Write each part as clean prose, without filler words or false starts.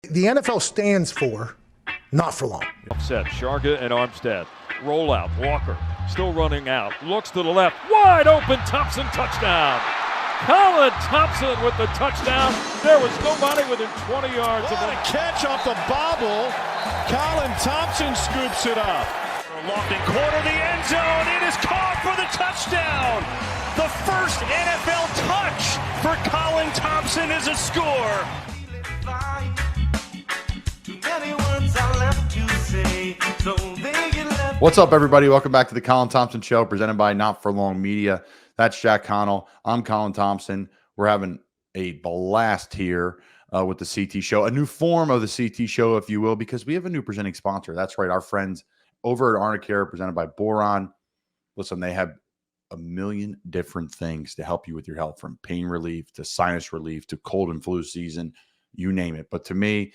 The NFL stands for not for long. Offset, Sharga and Armstead. Roll out, Walker still running out. Looks to the left, wide open, Thompson touchdown. Colin Thompson with the touchdown. There was nobody within 20 yards of What a catch off the bobble. Colin Thompson scoops it up. Lofting corner, the end zone. It is caught for the touchdown. The first NFL touch for Colin Thompson is a score. What's up, everybody? Welcome back to the Colin Thompson Show, presented by Not For Long Media. That's Jack Connell. I'm Colin Thompson. We're having a blast here with the CT Show, a new form of the CT Show, if you will, because we have a new presenting sponsor. That's right, our friends over at Arnicare, presented by Boiron. Listen, they have a million different things to help you with your health, from pain relief to sinus relief to cold and flu season, you name it. But to me,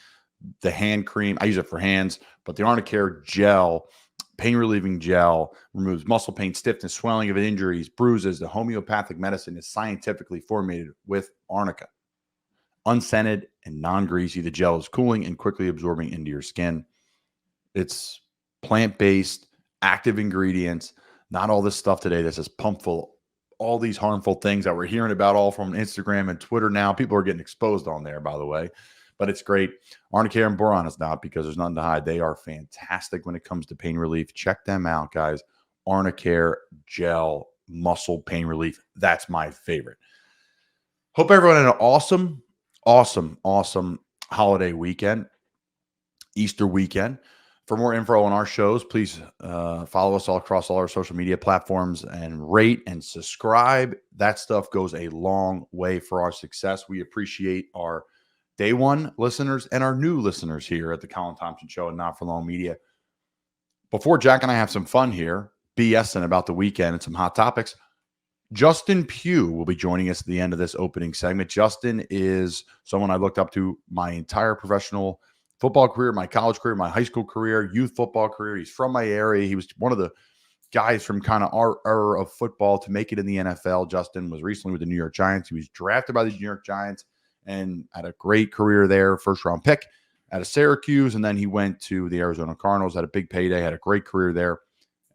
the hand cream, I use it for hands, but the Arnicare gel, pain relieving gel, removes muscle pain, stiffness, swelling of injuries, bruises. The homeopathic medicine is scientifically formulated with arnica. Unscented and non-greasy, the gel is cooling and quickly absorbing into your skin. It's plant-based, active ingredients, not all this stuff today that's just pumped full of all these harmful things that we're hearing about all from Instagram and Twitter now. People are getting exposed on there, by the way. But it's great. Arnicare and Boiron is not, because there's nothing to hide. They are fantastic when it comes to pain relief. Check them out, guys. Arnicare gel muscle pain relief. That's my favorite. Hope everyone had an awesome holiday weekend, Easter weekend. For more info on our shows, please follow us all across all our social media platforms and rate and subscribe. That stuff goes a long way for our success. We appreciate our day one listeners and our new listeners here at the Colin Thompson Show and Not For Long Media. Before Jack and I have some fun here, BSing about the weekend and some hot topics, Justin Pugh will be joining us at the end of this opening segment. Justin is someone I looked up to my entire professional football career, my college career, my high school career, youth football career. He's from my area. He was one of the guys from kind of our era of football to make it in the NFL. Justin was recently with the New York Giants. He was drafted by the New York Giants and had a great career there, first-round pick out of Syracuse, and then he went to the Arizona Cardinals, had a big payday, had a great career there.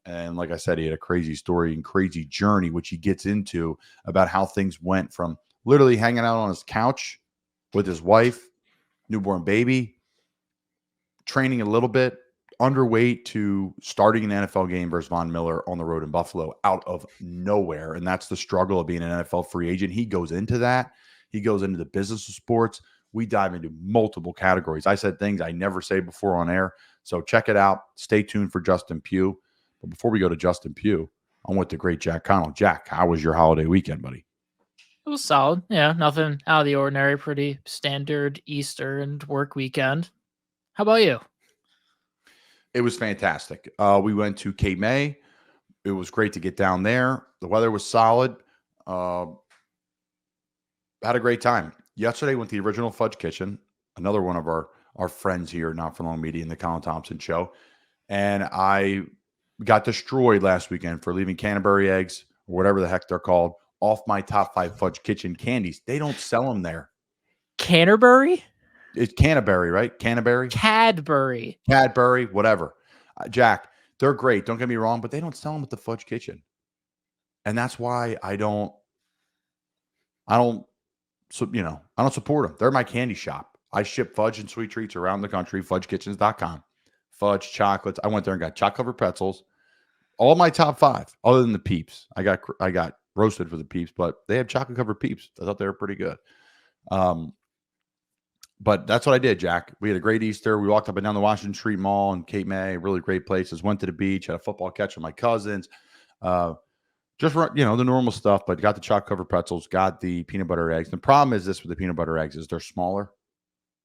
And like I said, he had a crazy story and crazy journey, which he gets into about how things went from literally hanging out on his couch with his wife, newborn baby, training a little bit, underweight, to starting an NFL game versus Von Miller on the road in Buffalo out of nowhere. And that's the struggle of being an NFL free agent. He goes into that. He goes into the business of sports. We dive into multiple categories. I said things I never say before on air. So check it out. Stay tuned for Justin Pugh. But before we go to Justin Pugh, I'm with the great Jack Connell. Jack, how was your holiday weekend, buddy? It was solid. Yeah, nothing out of the ordinary. Pretty standard Easter and work weekend. How about you? It was fantastic. We went to Cape May. It was great to get down there. The weather was solid. Had a great time. Yesterday went to the original Fudge Kitchen, another one of our friends here, Not For Long Media, in the Colin Thompson Show. And I got destroyed last weekend for leaving Canterbury eggs, or whatever the heck they're called, off my top 5 Fudge Kitchen candies. They don't sell them there. Canterbury? It's Canterbury, right? Canterbury? Cadbury, whatever. Jack, they're great. Don't get me wrong, but they don't sell them at the Fudge Kitchen. And that's why I don't support them. They're my candy shop. I ship fudge and sweet treats around the country, fudgekitchens.com. Fudge, chocolates. I went there and got chocolate-covered pretzels. All my top 5, other than the Peeps. I got roasted for the Peeps, but they have chocolate-covered Peeps. I thought they were pretty good. But that's what I did, Jack. We had a great Easter. We walked up and down the Washington Street Mall in Cape May, really great places. Went to the beach, had a football catch with my cousins. Just, the normal stuff, but got the chocolate-covered pretzels, got the peanut butter eggs. The problem is this with the peanut butter eggs is they're smaller.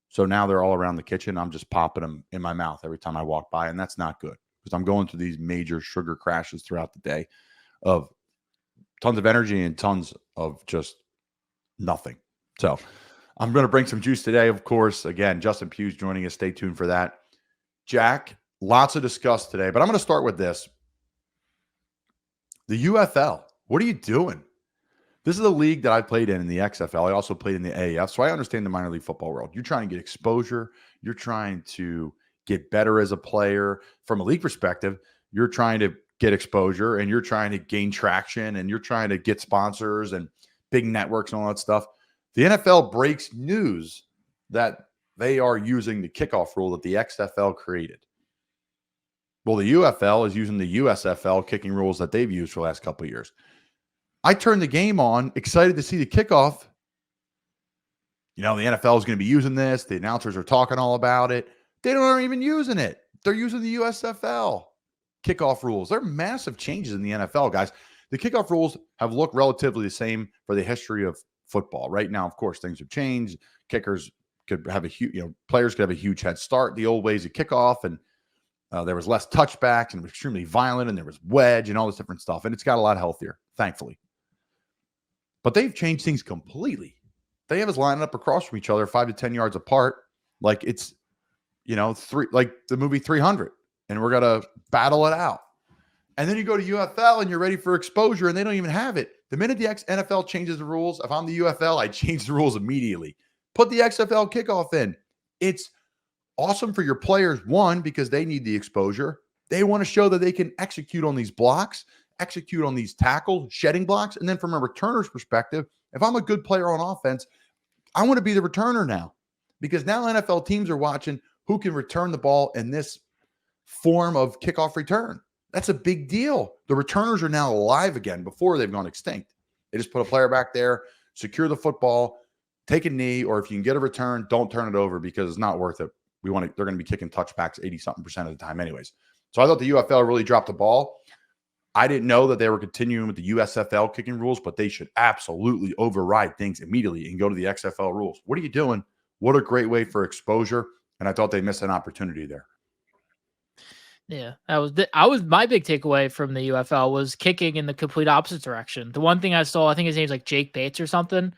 So now they're all around the kitchen. I'm just popping them in my mouth every time I walk by, and that's not good because I'm going through these major sugar crashes throughout the day of tons of energy and tons of just nothing. So I'm going to bring some juice today, of course. Again, Justin Pugh's joining us. Stay tuned for that. Jack, lots to discuss today, but I'm going to start with this. The UFL, what are you doing? This is a league that I played in the XFL. I also played in the AAF, so I understand the minor league football world. You're trying to get exposure. You're trying to get better as a player. From a league perspective, you're trying to get exposure, and you're trying to gain traction, and you're trying to get sponsors and big networks and all that stuff. The NFL breaks news that they are using the kickoff rule that the XFL created. Well, the UFL is using the USFL kicking rules that they've used for the last couple of years. I turned the game on, excited to see the kickoff. The NFL is going to be using this. The announcers are talking all about it. They aren't even using it. They're using the USFL kickoff rules. They're massive changes in the NFL, guys. The kickoff rules have looked relatively the same for the history of football. Right now, of course, things have changed. Kickers could have a huge, players could have a huge head start. The old ways of kickoff, and there was less touchbacks, and it was extremely violent, and there was wedge and all this different stuff. And it's got a lot healthier, thankfully. But they've changed things completely. They have us lining up across from each other 5 to 10 yards apart, like it's, like the movie 300, and we're going to battle it out. And then you go to UFL and you're ready for exposure, and they don't even have it. The minute the NFL changes the rules, if I'm the UFL, I change the rules immediately. Put the XFL kickoff in. It's awesome for your players, one, because they need the exposure. They want to show that they can execute on these blocks, execute on these tackles, shedding blocks. And then from a returner's perspective, if I'm a good player on offense, I want to be the returner now, because now NFL teams are watching who can return the ball in this form of kickoff return. That's a big deal. The returners are now alive again. Before, they've gone extinct. They just put a player back there, secure the football, take a knee, or if you can get a return, don't turn it over because it's not worth it. They're going to be kicking touchbacks 80-something% of the time anyways. So I thought the UFL really dropped the ball. I didn't know that they were continuing with the USFL kicking rules, but they should absolutely override things immediately and go to the XFL rules. What are you doing? What a great way for exposure. And I thought they missed an opportunity there. Yeah, I was my big takeaway from the UFL was kicking in the complete opposite direction. The one thing I saw, I think his name's like Jake Bates or something.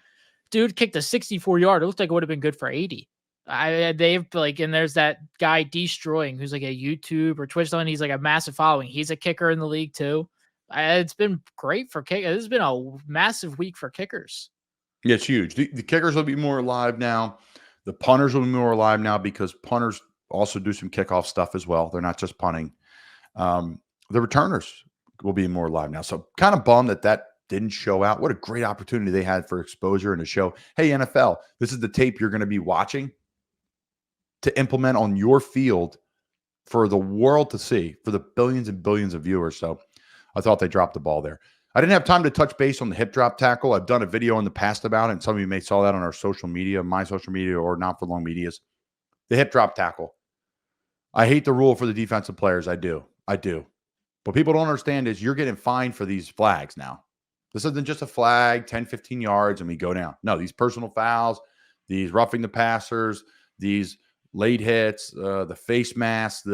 Dude kicked a 64-yard. It looked like it would have been good for 80. They've and there's that guy Destroying who's like a YouTube or Twitch on. He's like a massive following. He's a kicker in the league too. It's been great for kickers. This has been a massive week for kickers. Yeah, it's huge. The kickers will be more alive now. The punters will be more alive now because punters also do some kickoff stuff as well. They're not just punting. The returners will be more alive now. So kind of bummed that didn't show out. What a great opportunity they had for exposure and to show, hey, NFL, this is the tape you're going to be watching to implement on your field for the world to see, for the billions and billions of viewers. So I thought they dropped the ball there. I didn't have time to touch base on the hip drop tackle. I've done a video in the past about it, and some of you may saw that on our social media, my social media or Not For Long Media's. The hip drop tackle. I hate the rule for the defensive players. I do. What people don't understand is you're getting fined for these flags now. This isn't just a flag, 10, 15 yards, and we go down. No, these personal fouls, these roughing the passers, these late hits, the face mask,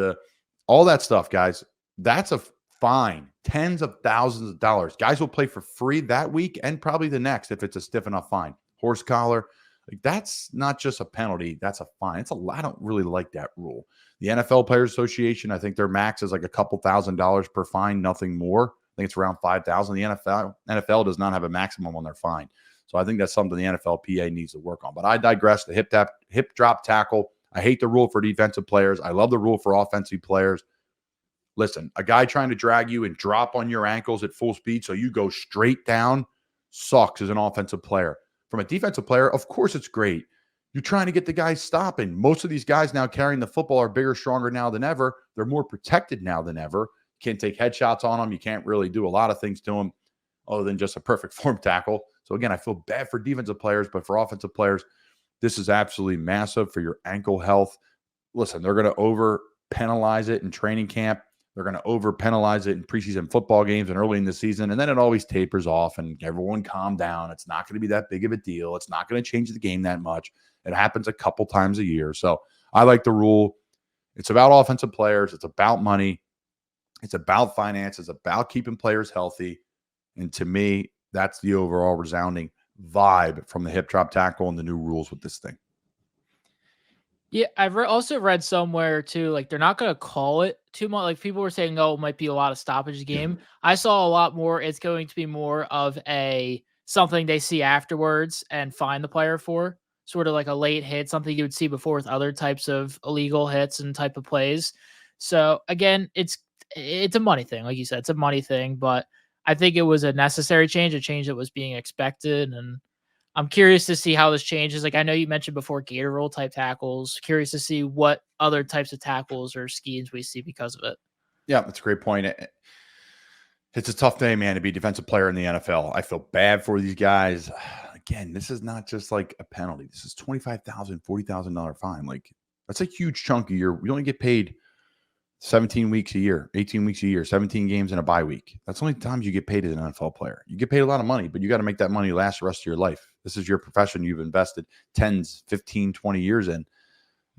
all that stuff, guys. That's a fine. Tens of thousands of dollars. Guys will play for free that week and probably the next if it's a stiff enough fine. Horse collar. That's not just a penalty. That's a fine. I don't really like that rule. The NFL Players Association, I think their max is like a couple $1,000s per fine, nothing more. I think it's around $5,000. The NFL does not have a maximum on their fine. So I think that's something the NFLPA needs to work on. But I digress. The hip drop tackle. I hate the rule for defensive players. I love the rule for offensive players. Listen, a guy trying to drag you and drop on your ankles at full speed so you go straight down sucks as an offensive player. From a defensive player, of course it's great. You're trying to get the guys stopping. Most of these guys now carrying the football are bigger, stronger now than ever. They're more protected now than ever. You can't take headshots on them. You can't really do a lot of things to them other than just a perfect form tackle. So again, I feel bad for defensive players, but for offensive players, this is absolutely massive for your ankle health. Listen, they're going to over penalize it in training camp. They're going to over penalize it in preseason football games and early in the season. And then it always tapers off and everyone calm down. It's not going to be that big of a deal. It's not going to change the game that much. It happens a couple times a year. So I like the rule. It's about offensive players. It's about money. It's about finance. It's about keeping players healthy. And to me, that's the overall resounding vibe from the hip drop tackle and the new rules with this thing. Yeah, I've also read somewhere too, like they're not going to call it too much. Like people were saying, oh, it might be a lot of stoppage game. I saw a lot more. It's going to be more of a something they see afterwards and find the player for, sort of like a late hit, something you would see before with other types of illegal hits and type of plays. So again, it's a money thing. Like you said, it's a money thing, but I think it was a necessary change, a change that was being expected. And I'm curious to see how this changes. Like I know you mentioned before gator roll type tackles. Curious to see what other types of tackles or schemes we see because of it. Yeah, that's a great point. It's a tough day, man, to be a defensive player in the NFL. I feel bad for these guys. Again, this is not just like a penalty. This is $25,000, $40,000 fine. Like that's a huge chunk of your. You only get paid 17 weeks a year, 18 weeks a year, 17 games in a bye week. That's the only times you get paid as an NFL player. You get paid a lot of money, but you got to make that money last the rest of your life. This is your profession you've invested 10s, 15, 20 years in.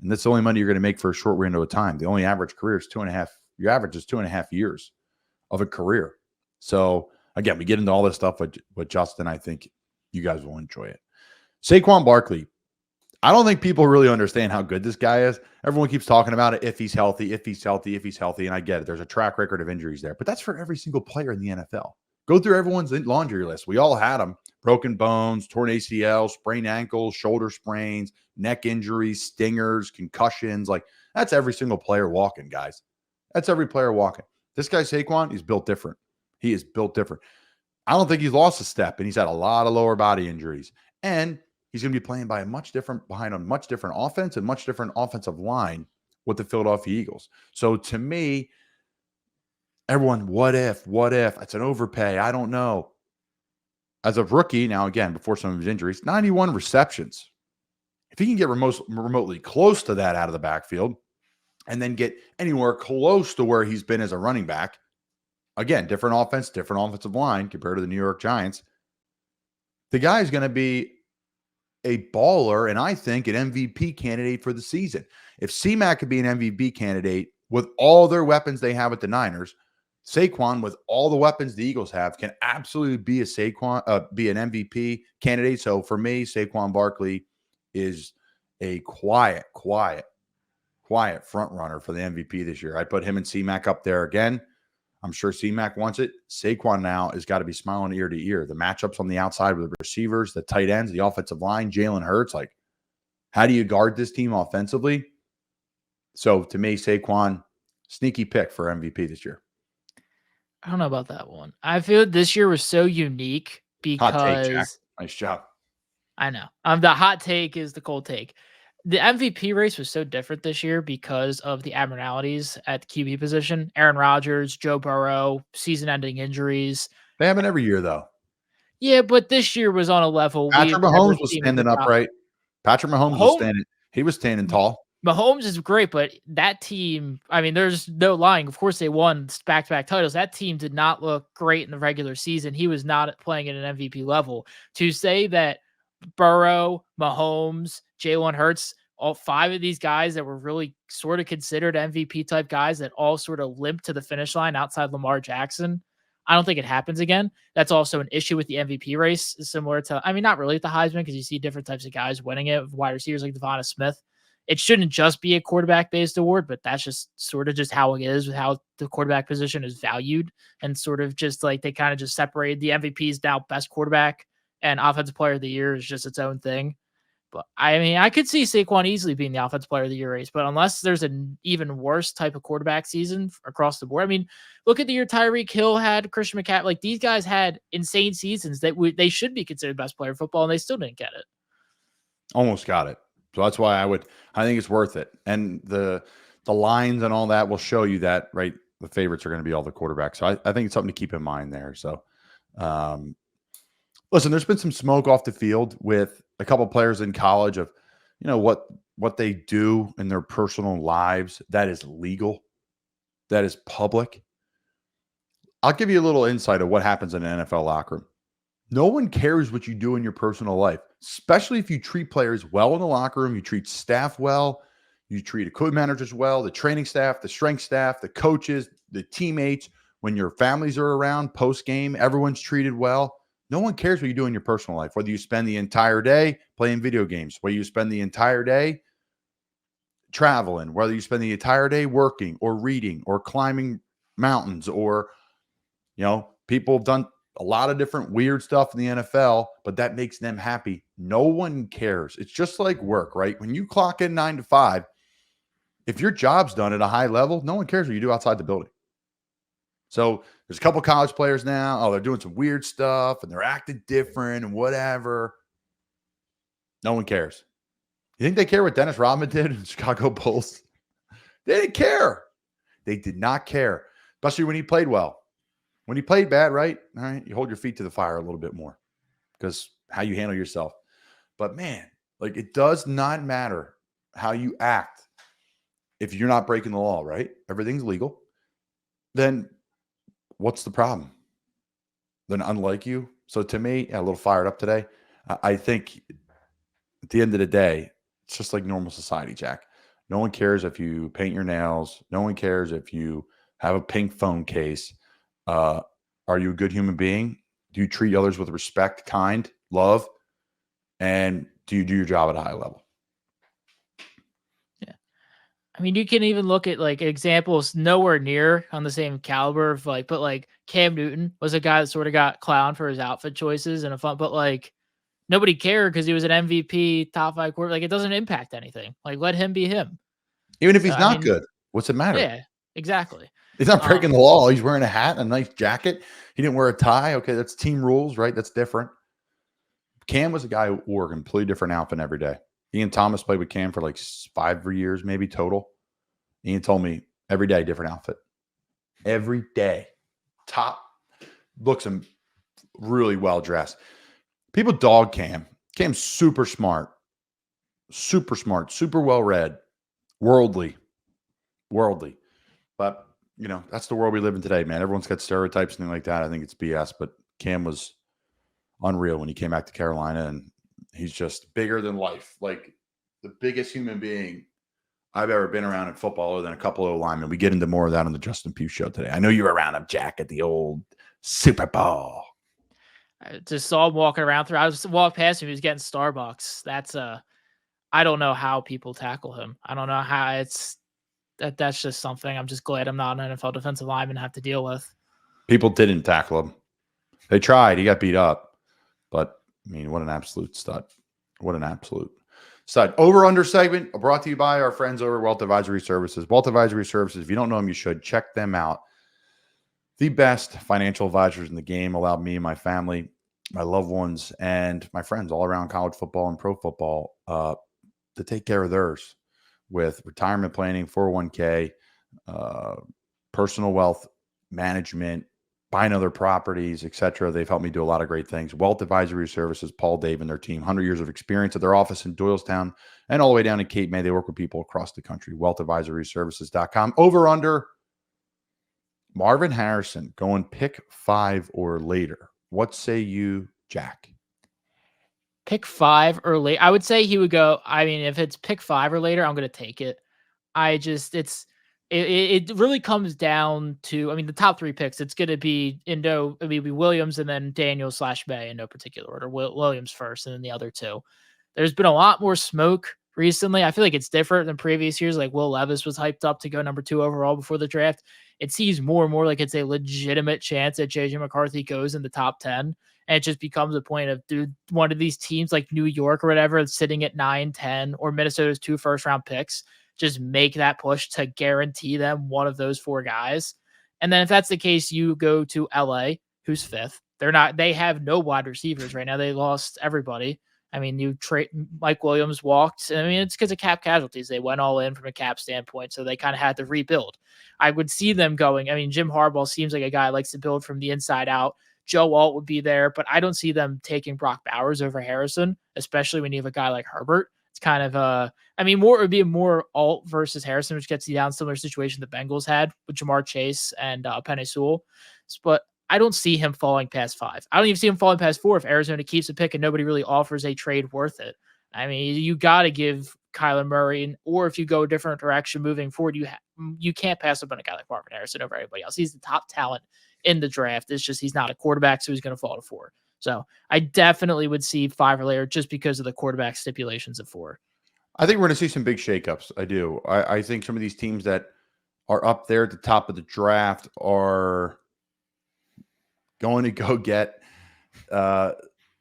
And that's the only money you're going to make for a short window of time. The only average career is 2.5. Your average is 2.5 years of a career. So again, we get into all this stuff with Justin. I think you guys will enjoy it. Saquon Barkley. I don't think people really understand how good this guy is. Everyone keeps talking about it. If he's healthy, if he's healthy, if he's healthy. And I get it. There's a track record of injuries there, but that's for every single player in the NFL. Go through everyone's laundry list. We all had them. Broken bones, torn ACL, sprained ankles, shoulder sprains, neck injuries, stingers, concussions. Like that's every single player walking, guys. That's every player walking. This guy, Saquon, he's built different. He is built different. I don't think he's lost a step, and he's had a lot of lower body injuries. And he's going to be playing behind a much different offense and much different offensive line with the Philadelphia Eagles. So to me, everyone, what if? It's an overpay. I don't know. As a rookie, now again, before some of his injuries, 91 receptions. If he can get remotely close to that out of the backfield and then get anywhere close to where he's been as a running back, again, different offense, different offensive line compared to the New York Giants, the guy is going to be a baller and I think an MVP candidate for the season. If C-Mac could be an MVP candidate with all their weapons they have at the Niners, Saquon, with all the weapons the Eagles have, can absolutely be an MVP candidate. So for me, Saquon Barkley is a quiet front runner for the MVP this year. I put him and C-Mac up there again. I'm sure C-Mac wants it. Saquon now has got to be smiling ear to ear. The matchups on the outside with the receivers, the tight ends, the offensive line, Jalen Hurts. Like, how do you guard this team offensively? So to me, Saquon, sneaky pick for MVP this year. I don't know about that one. I feel this year was so unique because hot take, Jack. Nice job. I know. The hot take is the cold take. The MVP race was so different this year because of the abnormalities at the QB position. Aaron Rodgers, Joe Burrow, season-ending injuries. They happen every year, though. Yeah, but this year was on a level. Patrick Mahomes was standing upright. Patrick Mahomes was standing. He was standing tall. Mahomes is great, but that team, I mean, there's no lying. Of course, they won back-to-back titles. That team did not look great in the regular season. He was not playing at an MVP level. To say that Burrow, Mahomes, Jalen Hurts, all five of these guys that were really sort of considered MVP type guys that all sort of limped to the finish line outside Lamar Jackson, I don't think it happens again. That's also an issue with the MVP race, similar to, I mean, not really with the Heisman, because you see different types of guys winning it, wide receivers like Devonta Smith. It shouldn't just be a quarterback-based award, but that's just sort of just how it is with how the quarterback position is valued, and sort of just like they kind of just separated the MVPs now best quarterback and offensive player of the year is just its own thing. But I mean, I could see Saquon easily being the offensive player of the year race, but unless there's an even worse type of quarterback season across the board, I mean, look at the year Tyreek Hill had, Christian McCaffrey, like these guys had insane seasons that they should be considered best player of football, and they still didn't get it. Almost got it. So that's why I think it's worth it. And the lines and all that will show you that, right? The favorites are going to be all the quarterbacks. So I think it's something to keep in mind there. So, listen, there's been some smoke off the field with a couple players in college of, you know, what they do in their personal lives that is legal, that is public. I'll give you a little insight of what happens in an NFL locker room. No one cares what you do in your personal life, especially if you treat players well in the locker room, you treat staff well, you treat equipment managers well, the training staff, the strength staff, the coaches, the teammates. When your families are around post-game, everyone's treated well. No one cares what you do in your personal life, whether you spend the entire day playing video games, whether you spend the entire day traveling, whether you spend the entire day working or reading or climbing mountains, or, you know, people have done a lot of different weird stuff in the NFL, but that makes them happy. No one cares. It's just like work, right? When you clock in 9 to 5, if your job's done at a high level, no one cares what you do outside the building. So there's a couple college players now. Oh, they're doing some weird stuff and they're acting different and whatever. No one cares. You think they care what Dennis Rodman did in the Chicago Bulls? They didn't care. They did not care, especially when he played well. When he played bad, right? All right, you hold your feet to the fire a little bit more because how you handle yourself. But man, like it does not matter how you act if you're not breaking the law, right? Everything's legal. Then what's the problem? Then unlike you. So to me, a little fired up today. I think at the end of the day, it's just like normal society, Jack. No one cares if you paint your nails. No one cares if you have a pink phone case. Are you a good human being? Do you treat others with respect, kind, love? And do you do your job at a high level? Yeah. I mean, you can even look at like examples nowhere near on the same caliber of like, but like Cam Newton was a guy that sort of got clowned for his outfit choices and a fun, but like nobody cared because he was an MVP, top 5 quarterback. Like it doesn't impact anything. Like let him be him. Even if he's not good, what's it matter? Yeah, exactly. He's not breaking the law. He's wearing a hat and a nice jacket. He didn't wear a tie. Okay, that's team rules, right? That's different. Cam was a guy who wore a completely different outfit every day. Ian Thomas played with Cam for like 5 years, maybe total. Ian told me every day, different outfit. Every day. Top. Looks really well dressed. People dog Cam. Cam's super smart. Super smart. Super well read. Worldly. But, you know, that's the world we live in today, man. Everyone's got stereotypes and things like that. I think it's BS. But Cam was unreal when he came back to Carolina, and he's just bigger than life. Like the biggest human being I've ever been around in football, other than a couple of O-Linemen. We get into more of that on the Justin Pugh show today. I know you were around him, Jack, at the old Super Bowl. I just saw him walking around through. I was walking past him. He was getting Starbucks. That's I don't know how people tackle him. I don't know how that's just something. I'm just glad I'm not an NFL defensive lineman to have to deal with. People didn't tackle him. They tried. He got beat up. But, I mean, what an absolute stud. What an absolute stud. Over-under segment brought to you by our friends over at Wealth Advisory Services. Wealth Advisory Services, if you don't know them, you should. Check them out. The best financial advisors in the game. Allowed me and my family, my loved ones, and my friends all around college football and pro football to take care of theirs with retirement planning, 401k, personal wealth management, buying other properties, etc. They've helped me do a lot of great things. Wealth Advisory Services, Paul, Dave, and their team, 100 years of experience at their office in Doylestown and all the way down in Cape May. They work with people across the country. WealthAdvisoryServices.com. Over under Marvin Harrison going pick 5 or later. What say you, Jack? Pick 5 or late. I would say he would go. I mean, if it's pick 5 or later, I'm going to take it. It really comes down to, I mean, the top 3 picks, it's going to be Williams and then Daniel/May in no particular order. Williams first and then the other 2. There's been a lot more smoke recently. I feel like it's different than previous years. Like Will Levis was hyped up to go number 2 overall before the draft. It seems more and more like it's a legitimate chance that JJ McCarthy goes in the top 10. And it just becomes a point of, dude, one of these teams like New York or whatever, sitting at 9, 10, or Minnesota's 2 first-round picks, just make that push to guarantee them one of those 4 guys. And then if that's the case, you go to LA, who's 5th. They have no wide receivers right now. They lost everybody. I mean, Mike Williams walked. I mean, it's because of cap casualties. They went all in from a cap standpoint, so they kind of had to rebuild. I would see them going. I mean, Jim Harbaugh seems like a guy who likes to build from the inside out. Joe Alt would be there, but I don't see them taking Brock Bowers over Harrison, especially when you have a guy like Herbert. It's kind of it would be a more Alt versus Harrison, which gets you down similar situation the Bengals had with Jamar Chase and Penei Sewell. But I don't see him falling past 5. I don't even see him falling past 4 if Arizona keeps a pick and nobody really offers a trade worth it. I mean, you got to give Kyler Murray, or if you go a different direction moving forward, you can't pass up on a guy like Marvin Harrison over everybody else. He's the top talent in the draft. It's just he's not a quarterback, so he's going to fall to 4. So I definitely would see 5 or later just because of the quarterback stipulations of 4. I think we're going to see some big shakeups. I do. I think some of these teams that are up there at the top of the draft are going to go get a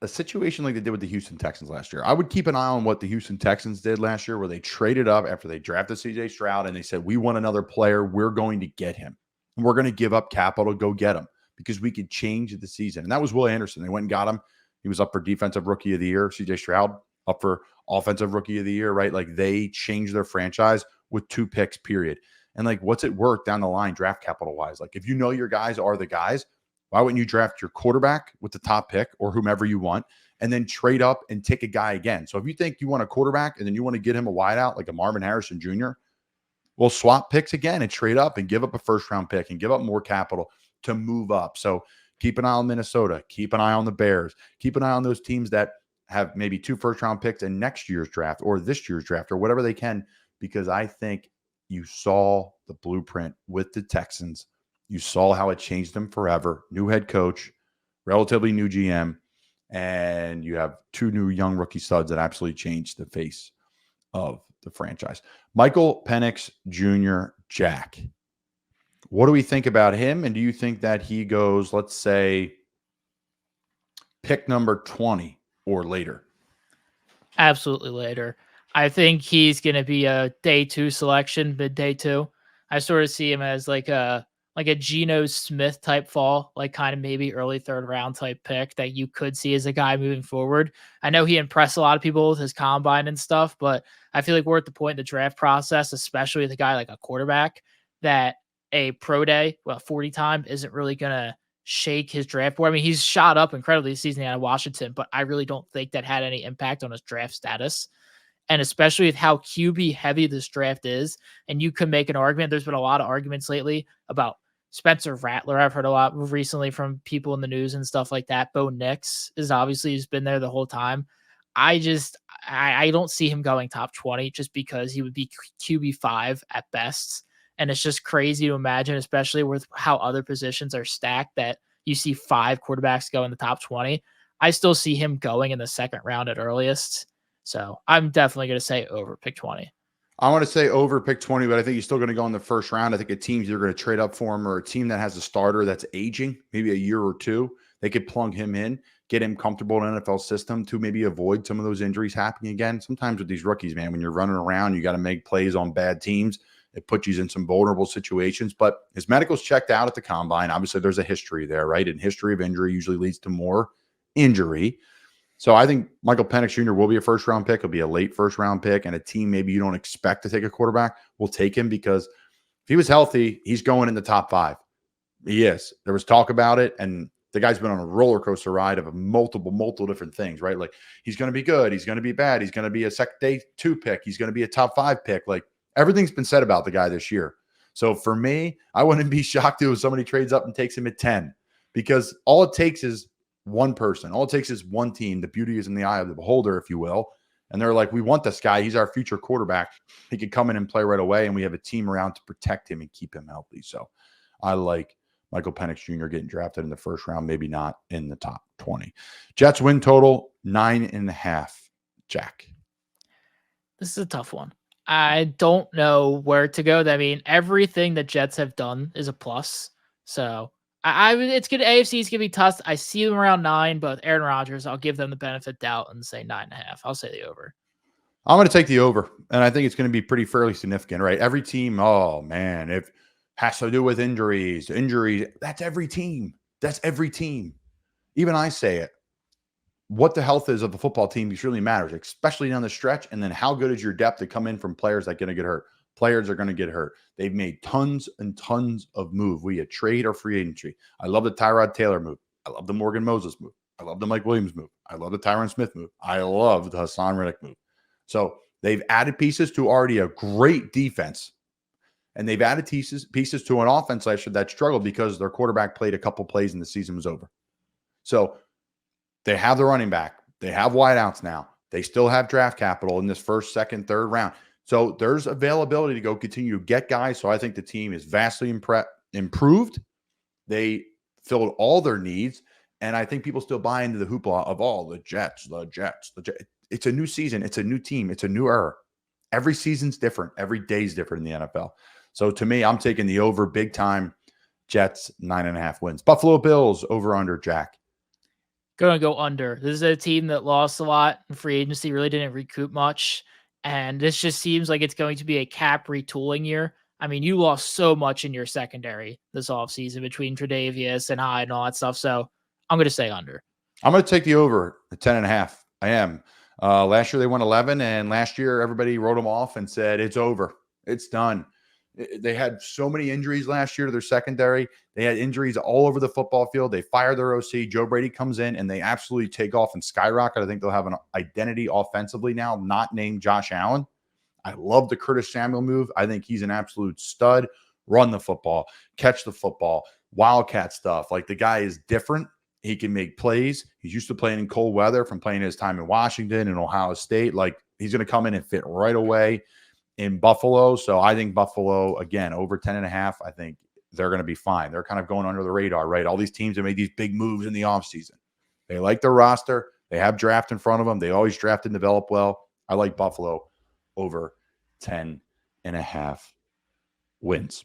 situation like they did with the Houston Texans last year. I would keep an eye on what the Houston Texans did last year, where they traded up after they drafted CJ Stroud and they said, we want another player. We're going to get him. And we're going to give up capital to go get him because we could change the season. And that was Will Anderson. They went and got him. He was up for Defensive Rookie of the Year. CJ Stroud up for Offensive Rookie of the Year, right? Like they changed their franchise with 2 picks, period. And like, what's it worth down the line draft capital wise? Like if you know your guys are the guys, why wouldn't you draft your quarterback with the top pick or whomever you want and then trade up and take a guy again? So if you think you want a quarterback and then you want to get him a wideout like a Marvin Harrison Jr., well, swap picks again and trade up and give up a first-round pick and give up more capital to move up. So keep an eye on Minnesota. Keep an eye on the Bears. Keep an eye on those teams that have maybe 2 first-round picks in next year's draft or this year's draft or whatever they can, because I think you saw the blueprint with the Texans. You saw how it changed them forever. New head coach, relatively new GM, and you have 2 new young rookie studs that absolutely changed the face of the franchise. Michael Penix Jr., Jack. What do we think about him? And do you think that he goes, let's say, pick number 20 or later? Absolutely later. I think he's going to be a day 2 selection, mid day 2. I sort of see him as like a Geno Smith type fall, like kind of maybe early 3rd round type pick that you could see as a guy moving forward. I know he impressed a lot of people with his combine and stuff, but I feel like we're at the point in the draft process, especially with a guy like a quarterback, that a pro day, 40 time isn't really going to shake his draft board. I mean, he's shot up incredibly this season out of Washington, but I really don't think that had any impact on his draft status. And especially with how QB heavy this draft is, and you can make an argument. There's been a lot of arguments lately about Spencer Rattler. I've heard a lot recently from people in the news and stuff like that. Bo Nix is obviously has been there the whole time. I don't see him going top 20 just because he would be QB5 at best. And it's just crazy to imagine, especially with how other positions are stacked, that you see 5 quarterbacks go in the top 20. I still see him going in the 2nd round at earliest. So I'm definitely going to say over pick 20. I want to say over pick 20, but I think he's still going to go in the 1st round. I think a team's either going to trade up for him or a team that has a starter that's aging, maybe a year or 2. They could plug him in, get him comfortable in an NFL system to maybe avoid some of those injuries happening again. Sometimes with these rookies, man, when you're running around, you got to make plays on bad teams. It puts you in some vulnerable situations, but his medical's checked out at the combine. Obviously, there's a history there, right? And history of injury usually leads to more injury. So I think Michael Penix Jr. will be a 1st round pick. He'll be a late 1st round pick, and a team maybe you don't expect to take a quarterback will take him because if he was healthy, he's going in the top 5. He is. There was talk about it, and the guy's been on a roller coaster ride of multiple different things, right? Like he's going to be good. He's going to be bad. He's going to be a day 2 pick. He's going to be a top 5 pick. Like everything's been said about the guy this year. So for me, I wouldn't be shocked if somebody trades up and takes him at 10 because all it takes is one person. All it takes is one team. The beauty is in the eye of the beholder, if you will. And they're like, we want this guy. He's our future quarterback. He could come in and play right away, and we have a team around to protect him and keep him healthy. So I like Michael Penix Jr. getting drafted in the 1st round, maybe not in the top 20. Jets win total 9.5. Jack. This is a tough one. I don't know where to go. I mean, everything the Jets have done is a plus. So it's good. AFC is going to be tough. I see them around 9, but Aaron Rodgers, I'll give them the benefit of doubt and say 9.5. I'll say the over. I'm going to take the over, and I think it's going to be pretty fairly significant, right? Every team, oh man, if has to do with injuries, that's every team. That's every team. Even I say it. What the health is of the football team really matters, especially down the stretch. And then how good is your depth to come in from players that are going to get hurt? Players are going to get hurt. They've made tons and tons of moves. We had trade or free agency. I love the Tyrod Taylor move. I love the Morgan Moses move. I love the Mike Williams move. I love the Tyron Smith move. I love the Hassan Reddick move. So they've added pieces to already a great defense. And they've added pieces to an offense last year that struggled because their quarterback played a couple plays and the season was over. So they have the running back. They have wideouts now. They still have draft capital in this 1st, 2nd, 3rd round. So there's availability to go continue to get guys. So I think the team is vastly improved. They filled all their needs. And I think people still buy into the hoopla of all the Jets. It's a new season. It's a new team. It's a new era. Every season's different. Every day's different in the NFL. So to me, I'm taking the over big time. Jets 9.5 wins. Buffalo Bills over under, Jack. Going to go under. This is a team that lost a lot in free agency, really didn't recoup much. And this just seems like it's going to be a cap retooling year. I mean, you lost so much in your secondary this offseason between Tre'Davious and Hyde and all that stuff. So I'm going to say under. I'm going to take the over at 10.5. I am. Last year they won 11, and last year everybody wrote them off and said, it's over. It's done. They had so many injuries last year to their secondary. They had injuries all over the football field. They fired their OC. Joe Brady comes in, and they absolutely take off and skyrocket. I think they'll have an identity offensively now, not named Josh Allen. I love the Curtis Samuel move. I think he's an absolute stud. Run the football, catch the football, wildcat stuff. Like, the guy is different. He can make plays. He's used to playing in cold weather from playing his time in Washington and Ohio State. Like, he's going to come in and fit right away in Buffalo. So I think Buffalo, again, over 10.5, I think they're going to be fine. They're kind of going under the radar, right? All these teams have made these big moves in the offseason. They like their roster. They have draft in front of them. They always draft and develop well. I like Buffalo over 10.5 wins.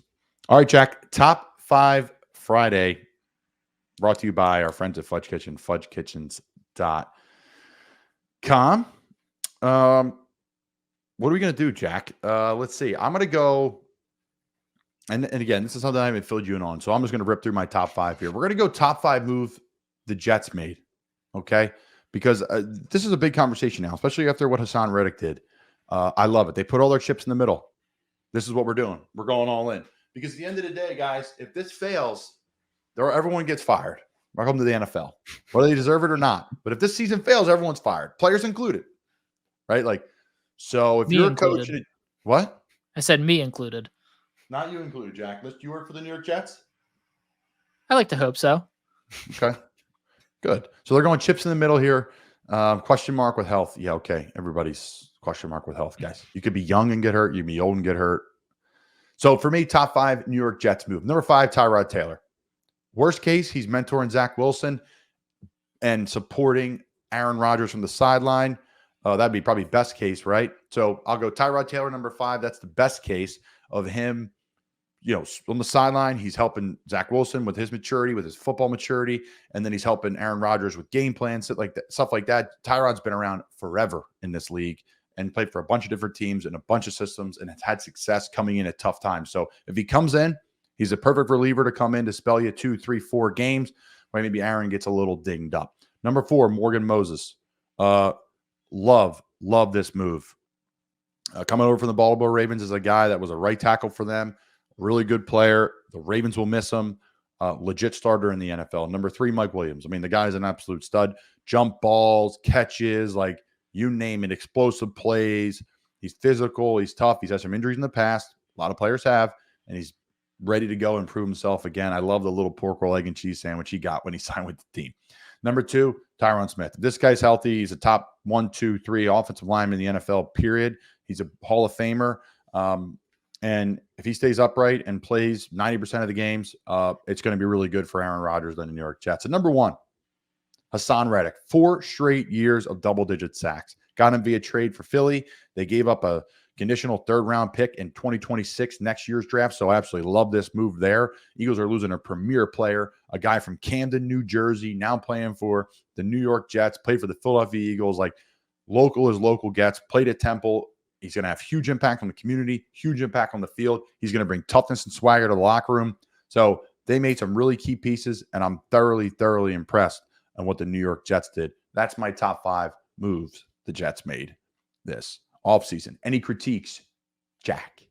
All right, Jack, top 5 Friday brought to you by our friends at Fudge Kitchen, fudgekitchens.com. What are we going to do, Jack? Let's see. I'm going to go, and again, this is something I haven't filled you in on, so I'm just going to rip through my top 5 here. We're going to go top 5 move the Jets made, okay? Because this is a big conversation now, especially after what Hassan Reddick did. I love it. They put all their chips in the middle. This is what we're doing. We're going all in. Because at the end of the day, guys, if this fails, everyone gets fired. Welcome to the NFL, whether they deserve it or not. But if this season fails, everyone's fired, players included, right? Like, so if you're a coach, what? I said me included. Not you included, Jack. You work for the New York Jets? I like to hope so. Okay, good. So they're going chips in the middle here. Question mark with health. Yeah, okay. Everybody's question mark with health, guys. You could be young and get hurt. You can be old and get hurt. So for me, top 5 New York Jets move. Number 5, Tyrod Taylor. Worst case, he's mentoring Zach Wilson and supporting Aaron Rodgers from the sideline. That'd be probably best case, right? So I'll go Tyrod Taylor, number 5. That's the best case of him, on the sideline. He's helping Zach Wilson with his maturity, with his football maturity, and then he's helping Aaron Rodgers with game plans, stuff like that. Tyrod's been around forever in this league and played for a bunch of different teams and a bunch of systems and has had success coming in at tough times. So if he comes in, he's a perfect reliever to come in to spell you 2, 3, 4 games where maybe Aaron gets a little dinged up. Number 4, Morgan Moses. Love this move. Coming over from the Baltimore Ravens is a guy that was a right tackle for them. Really good player. The Ravens will miss him. Legit starter in the NFL. Number 3, Mike Williams. I mean, the guy's an absolute stud. Jump balls, catches, like you name it, explosive plays. He's physical. He's tough. He's had some injuries in the past. A lot of players have. And he's ready to go and prove himself again. I love the little pork roll, egg, and cheese sandwich he got when he signed with the team. Number 2, Tyron Smith. If this guy's healthy, he's a top 1, 2, 3 offensive lineman in the NFL, period. He's a Hall of Famer. And if he stays upright and plays 90% of the games, it's going to be really good for Aaron Rodgers and the New York Jets. And number 1, Hassan Reddick. 4 straight years of double-digit sacks. Got him via trade for Philly. They gave up a conditional 3rd-round pick in 2026, next year's draft. So I absolutely love this move there. Eagles are losing a premier player, a guy from Camden, New Jersey, now playing for the New York Jets, played for the Philadelphia Eagles. Like, local as local gets, played at Temple. He's going to have huge impact on the community, huge impact on the field. He's going to bring toughness and swagger to the locker room. So they made some really key pieces, and I'm thoroughly, thoroughly impressed on what the New York Jets did. That's my top 5 moves the Jets made this offseason. Any critiques, Jack?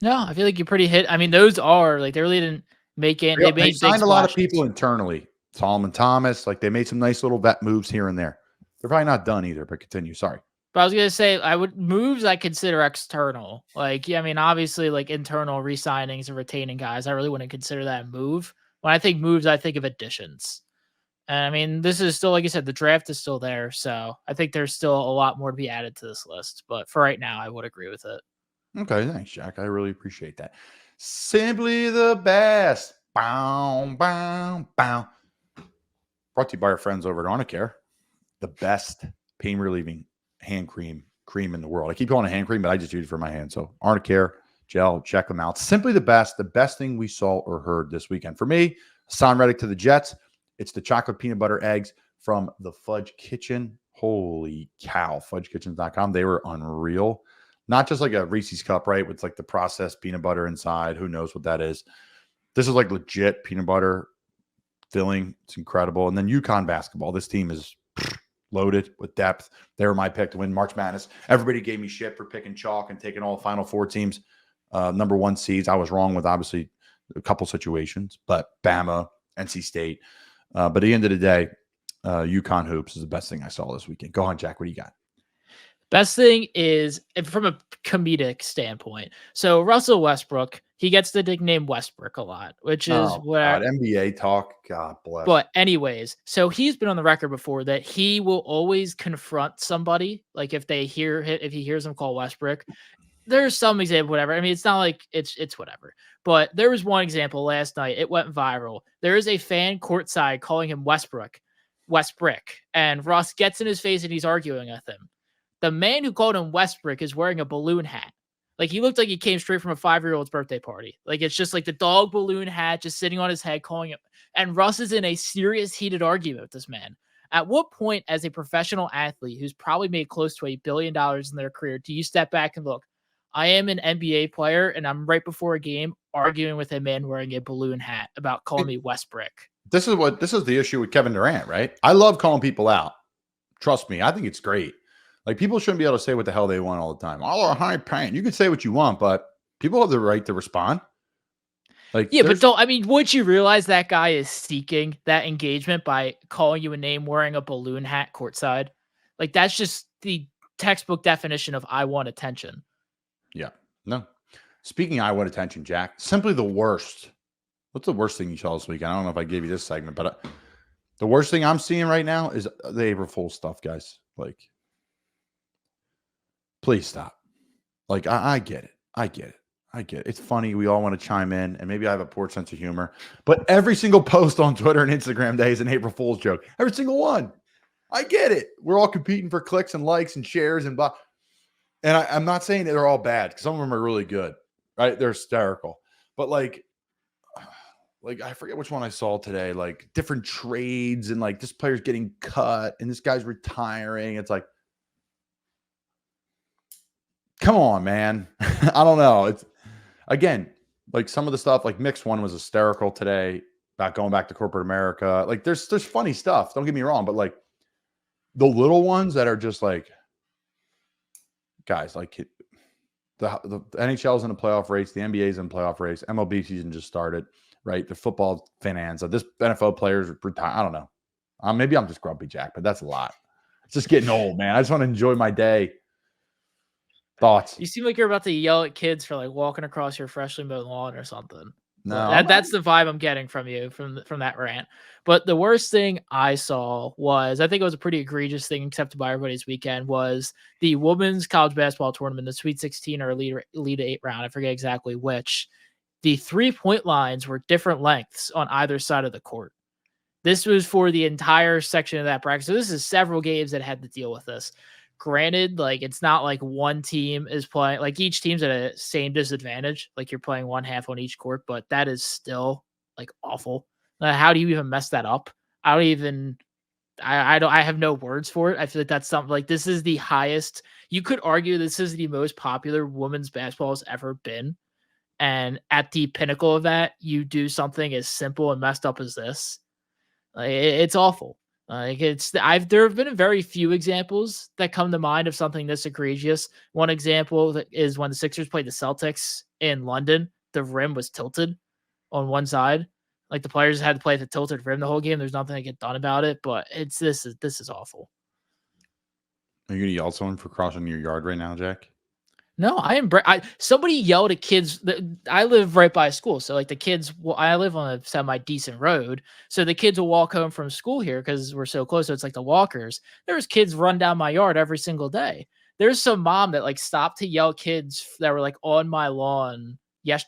No, I feel like you're pretty hit. I mean, those are like, they really didn't make it. They signed a lot of people internally. Solomon Thomas, like they made some nice little vet moves here and there. They're probably not done either, but continue. Sorry. But I was going to say, moves I consider external. Like, yeah, I mean, obviously, like internal re-signings and retaining guys, I really wouldn't consider that a move. When I think moves, I think of additions. And I mean, this is still, like I said, the draft is still there. So I think there's still a lot more to be added to this list. But for right now, I would agree with it. Okay, thanks, Jack. I really appreciate that. Simply the best. Bow, bow, bow. Brought to you by our friends over at Arnicare. The best pain relieving hand cream in the world. I keep calling it hand cream, but I just use it for my hand. So Arnicare, gel. Check them out. Simply the best thing we saw or heard this weekend. For me, Hassan Reddick to the Jets. It's the chocolate peanut butter eggs from the Fudge Kitchen. Holy cow, fudgekitchens.com. They were unreal. Not just like a Reese's cup, right? With like the processed peanut butter inside. Who knows what that is? This is like legit peanut butter filling. It's incredible. And then UConn basketball. This team is loaded with depth. They were my pick to win March Madness. Everybody gave me shit for picking chalk and taking all Final Four teams, number 1 seeds. I was wrong with obviously a couple situations, but Bama, NC State. But at the end of the day, UConn hoops is the best thing I saw this weekend. Go on, Jack. What do you got? Best thing is from a comedic standpoint. So Russell Westbrook, he gets the nickname Westbrook a lot, which is God, NBA talk. God bless. But anyways, so he's been on the record before that he will always confront somebody. Like if he hears him call Westbrook, there's some example, whatever. I mean, it's not like it's whatever. But there was one example last night. It went viral. There is a fan courtside calling him Westbrook, and Russ gets in his face and he's arguing with him. The man who called him Westbrook is wearing a balloon hat. Like he looked like he came straight from a 5-year-old's birthday party. Like it's just like the dog balloon hat just sitting on his head calling him. And Russ is in a serious heated argument with this man. At what point as a professional athlete who's probably made close to $1 billion in their career, do you step back and look, I am an NBA player and I'm right before a game arguing with a man wearing a balloon hat about calling me Westbrook. This is the issue with Kevin Durant, right? I love calling people out. Trust me. I think it's great. Like people shouldn't be able to say what the hell they want all the time. All are high paying. You can say what you want, but people have the right to respond. Like, yeah, but would you realize that guy is seeking that engagement by calling you a name wearing a balloon hat courtside? Like that's just the textbook definition of I want attention. Yeah. No. Speaking of I want attention, Jack, simply the worst. What's the worst thing you saw this weekend? I don't know if I gave you this segment, but the worst thing I'm seeing right now is the April Fool's stuff, guys. Like, please stop. Like, I get it. I get it. It's funny. We all want to chime in, and maybe I have a poor sense of humor. But every single post on Twitter and Instagram day is an April Fool's joke. Every single one. I get it. We're all competing for clicks and likes and shares and blah. And I'm not saying that they're all bad because some of them are really good, right? They're hysterical. But like I forget which one I saw today. Like different trades and like this player's getting cut and this guy's retiring. It's like, come on, man. I don't know. It's again, like some of the stuff, like Mick's one was hysterical today about going back to corporate America. Like there's funny stuff. Don't get me wrong, but like the little ones that are just like, guys, like the NHL's in a playoff race, the NBA's in a playoff race, MLB season just started, right? The football fans, this NFL players retire. I don't know. Maybe I'm just grumpy, Jack, but that's a lot. It's just getting old, man. I just want to enjoy my day. Thoughts? You seem like you're about to yell at kids for like walking across your freshly mowed lawn or something. No, that's the vibe I'm getting from you from that rant. But the worst thing I saw was, I think it was a pretty egregious thing accepted by everybody's weekend, was the women's college basketball tournament, the Sweet 16 or Elite 8 round. I forget exactly which. The 3-point lines were different lengths on either side of the court. This was for the entire section of that bracket. So this is several games that had to deal with this. Granted, like it's not like one team is playing, like each team's at a same disadvantage. Like you're playing one half on each court, but that is still like awful. How do you even mess that up? I have no words for it. I feel like that's something like this is the highest. You could argue this is the most popular women's basketball has ever been. And at the pinnacle of that, you do something as simple and messed up as this. Like, it's awful. There have been very few examples that come to mind of something this egregious. One example is when the Sixers played the Celtics in London, the rim was tilted on one side. Like the players had to play at the tilted rim the whole game. There's nothing that get done about it, but this is awful. Are you gonna yell at someone for crossing your yard right now, Jack? No, somebody yelled at kids. I live right by a school. So like the kids, I live on a semi-decent road. So the kids will walk home from school here because we're so close. So it's like the walkers. There's kids run down my yard every single day. There's some mom that like stopped to yell kids that were like on my lawn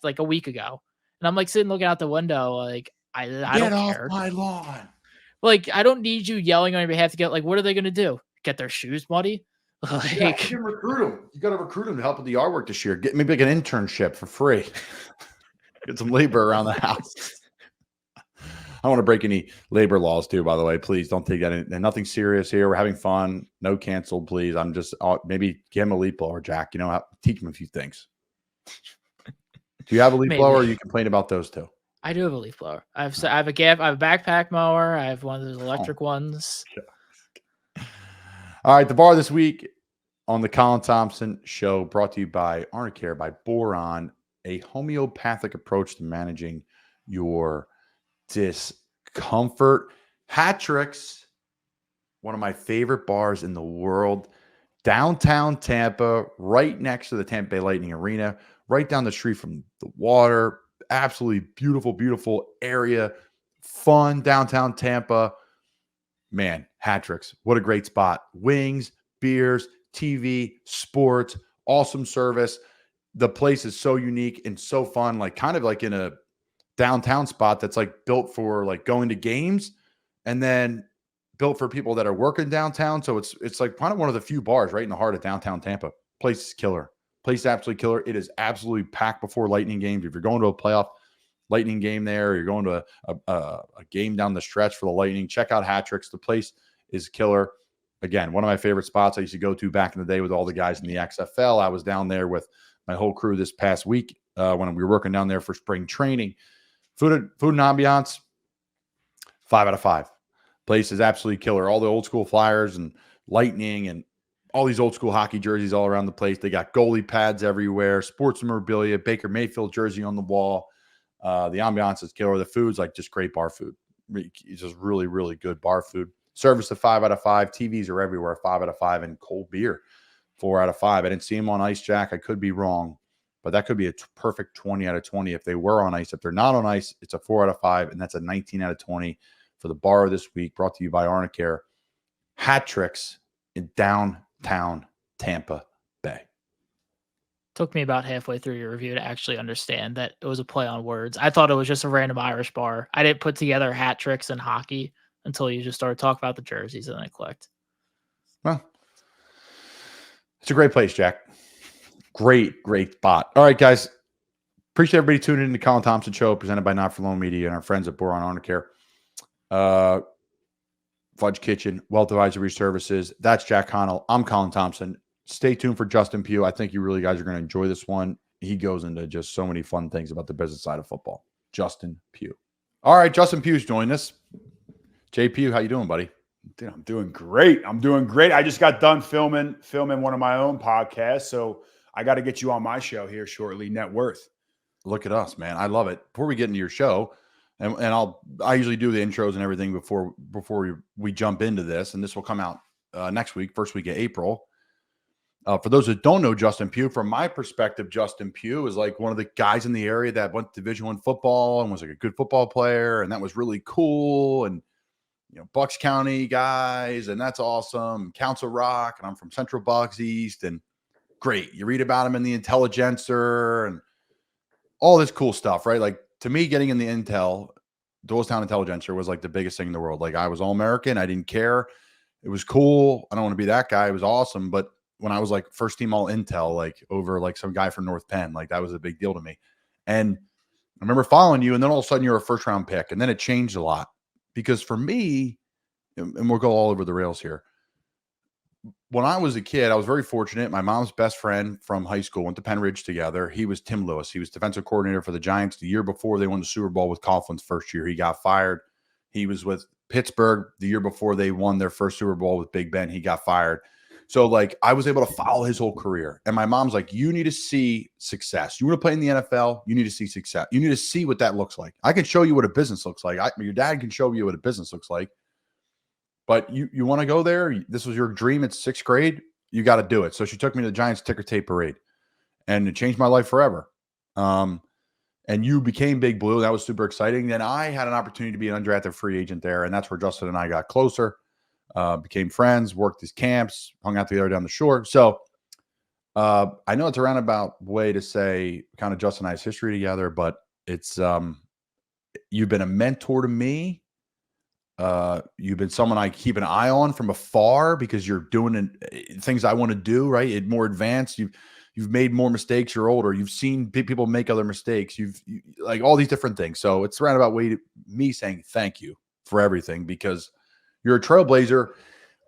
like a week ago. And I'm like sitting looking out the window. Like I don't care. Get off my lawn. Like I don't need you yelling on your behalf to get like, what are they going to do? Get their shoes muddy? Yeah, you can recruit him. You got to recruit him to help with the yard work this year. Get maybe like an internship for free. Get some labor around the house. I don't want to break any labor laws too, by the way. Please don't take that in. Nothing serious here. We're having fun. No canceled, please. I'm just maybe give him a leaf blower, Jack. Teach him a few things. Do you have a leaf blower or you complain about those two? I do have a leaf blower. I have a backpack mower. I have one of those electric ones. All right, the bar this week on the Colin Thompson Show, brought to you by Arnicare, by Boiron, a homeopathic approach to managing your discomfort. Hat Tricks, one of my favorite bars in the world, downtown Tampa, right next to the Tampa Bay Lightning Arena, right down the street from the water. Absolutely beautiful, beautiful area. Fun downtown Tampa. Man, Hat Tricks, what a great spot. Wings, beers, TV, sports, awesome service. The place is so unique and so fun, like kind of like in a downtown spot that's like built for like going to games and then built for people that are working downtown. So it's like kind of one of the few bars right in the heart of downtown Tampa. Place is killer. Place is absolutely killer. It is absolutely packed before Lightning games. If you're going to a playoff Lightning game there, or you're going to a game down the stretch for the Lightning, check out Hat Tricks. The place is killer. Again, one of my favorite spots I used to go to back in the day with all the guys in the XFL. I was down there with my whole crew this past week when we were working down there for spring training. Food and ambiance, 5 out of 5. Place is absolutely killer. All the old school Flyers and Lightning and all these old school hockey jerseys all around the place. They got goalie pads everywhere, sports memorabilia, Baker Mayfield jersey on the wall. The ambiance is killer. The food's like just great bar food. It's just really, really good bar food. Service a 5 out of 5. TVs are everywhere, 5 out of 5. And cold beer, 4 out of 5. I didn't see them on ice, Jack. I could be wrong, but that could be a perfect 20 out of 20 if they were on ice. If they're not on ice, it's a 4 out of 5, and that's a 19 out of 20 for the bar this week, brought to you by Arnicare. Hat Tricks in downtown Tampa Bay. Took me about halfway through your review to actually understand that it was a play on words. I thought it was just a random Irish bar. I didn't put together Hat Tricks and hockey until you just started talking about the jerseys, and then I clicked. Well, it's a great place, Jack. Great, great spot. All right, guys. Appreciate everybody tuning in to the Colin Thompson Show, presented by Not For Long Media and our friends at Boiron Arnicare. Fudge Kitchen, Wealth Advisory Services. That's Jack Connell. I'm Colin Thompson. Stay tuned for Justin Pugh. I think you really guys are going to enjoy this one. He goes into just so many fun things about the business side of football. Justin Pugh. All right, Justin Pugh's joined us. Jay Pugh, how you doing, buddy? Dude, I'm doing great. I just got done filming one of my own podcasts, so I got to get you on my show here shortly. Net Worth. Look at us, man. I love it. Before we get into your show, and I usually do the intros and everything before we jump into this, and this will come out next week, first week of April. For those that don't know Justin Pugh, from my perspective, Justin Pugh is like one of the guys in the area that went to Division I football and was like a good football player, and that was really cool. And Bucks County guys, and that's awesome. Council Rock, and I'm from Central Bucks East, and great. You read about him in the Intelligencer and all this cool stuff, right? Like, to me, getting in the Doylestown Intelligencer was like the biggest thing in the world. Like, I was All-American. I didn't care. It was cool. I don't want to be that guy. It was awesome. But when I was like first team all Intel, like over like some guy from North Penn, like that was a big deal to me. And I remember following you, and then all of a sudden you're a first round pick, and then it changed a lot. Because for me, and we'll go all over the rails here, when I was a kid, I was very fortunate. My mom's best friend from high school went to Penn Ridge together. He was Tim Lewis. He was defensive coordinator for the Giants the year before they won the Super Bowl with Coughlin's first year. He got fired. He was with Pittsburgh the year before they won their first Super Bowl with Big Ben. He got fired. So, like, I was able to follow his whole career. And my mom's like, you need to see success. You want to play in the NFL? You need to see success. You need to see what that looks like. I can show you what a business looks like. Your dad can show you what a business looks like. But you want to go there? This was your dream at 6th grade? You got to do it. So she took me to the Giants ticker tape parade. And it changed my life forever. And you became Big Blue. That was super exciting. Then I had an opportunity to be an undrafted free agent there. And that's where Justin and I got closer. Became friends, worked his camps, hung out together down the shore. So I know it's a roundabout way to say kind of Justin and I's history together, but it's you've been a mentor to me. You've been someone I keep an eye on from afar because you're doing things I want to do, right? It more advanced. You've made more mistakes. You're older. You've seen people make other mistakes. You like all these different things. So it's a roundabout way to me saying thank you for everything because you're a trailblazer,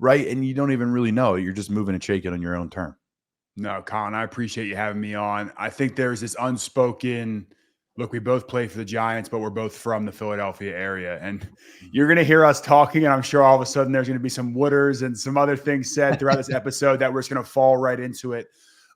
right? And you don't even really know. You're just moving and shaking on your own term. No, Colin, I appreciate you having me on. I think there's this unspoken look. We both play for the Giants, but we're both from the Philadelphia area. And you're going to hear us talking, and I'm sure all of a sudden there's going to be some wooders and some other things said throughout this episode that we're just going to fall right into it.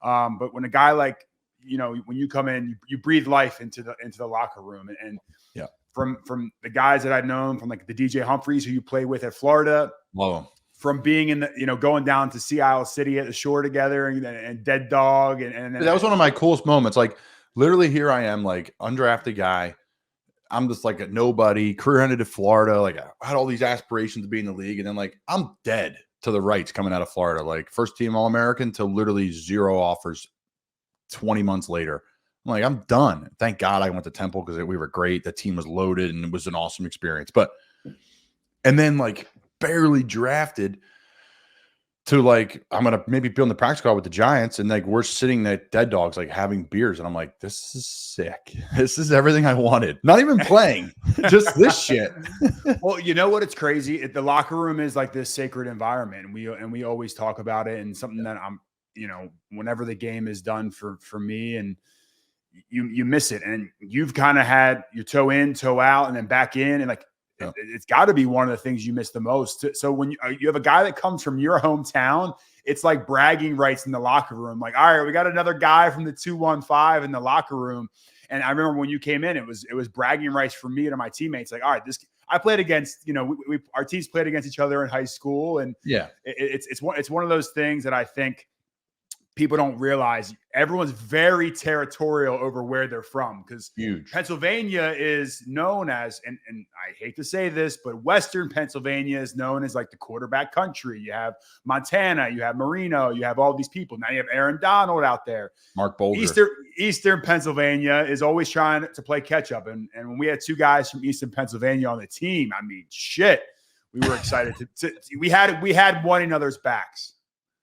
But when a guy like, when you come in, you breathe life into the locker room. And yeah, from the guys that I've known, from like the DJ Humphreys who you play with at Florida, love them. From being in the, going down to Sea Isle City at the shore together and Dead Dog. And that was one of my coolest moments. Like literally here I am, like undrafted guy. I'm just like a nobody, career ended in Florida. Like I had all these aspirations to be in the league. And then like, I'm dead to the rights coming out of Florida, like first team All-American to literally 0 offers 20 months later. I'm like, I'm done. Thank God I went to Temple because we were great. The team was loaded and it was an awesome experience. And then like barely drafted to like, I'm going to maybe be on the practice squad with the Giants. And like, we're sitting at Dead Dogs, like having beers. And I'm like, this is sick. This is everything I wanted. Not even playing, just this shit. Well, you know what? It's crazy. The locker room is like this sacred environment. And we always talk about it, and something that I'm, whenever the game is done for me, and you miss it. And you've kind of had your toe in, toe out, and then back in. And like, it's got to be one of the things you miss the most. So when you have a guy that comes from your hometown, it's like bragging rights in the locker room. Like, all right, we got another guy from the 215 in the locker room. And I remember when you came in, it was bragging rights for me and my teammates. Like, all right, I played against, our teams played against each other in high school. And yeah, it's one of those things that I think people don't realize. Everyone's very territorial over where they're from, because Pennsylvania is known as, and I hate to say this, but Western Pennsylvania is known as like the quarterback country. You have Montana, you have Marino, you have all these people. Now you have Aaron Donald out there. Mark Bolger. Eastern Pennsylvania is always trying to play catch up. And when we had 2 guys from Eastern Pennsylvania on the team, I mean, shit, we were excited we had one another's backs.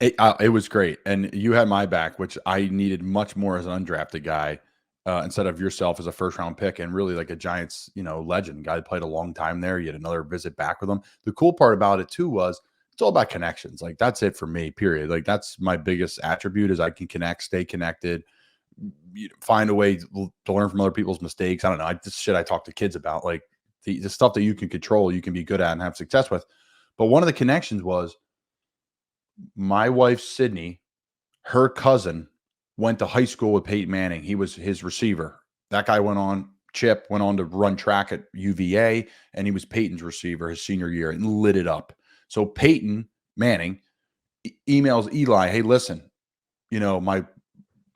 It was great. And you had my back, which I needed much more as an undrafted guy instead of yourself as a first-round pick and really like a Giants, legend. Guy that played a long time there. You had another visit back with him. The cool part about it, too, was it's all about connections. Like, that's it for me, period. Like, that's my biggest attribute is I can connect, stay connected, find a way to learn from other people's mistakes. I don't know. This shit I talk to kids about. Like, the stuff that you can control, you can be good at and have success with. But one of the connections was, my wife, Sydney, her cousin went to high school with Peyton Manning. He was his receiver. That guy Chip went on to run track at UVA, and he was Peyton's receiver his senior year and lit it up. So Peyton Manning emails Eli, hey, listen, my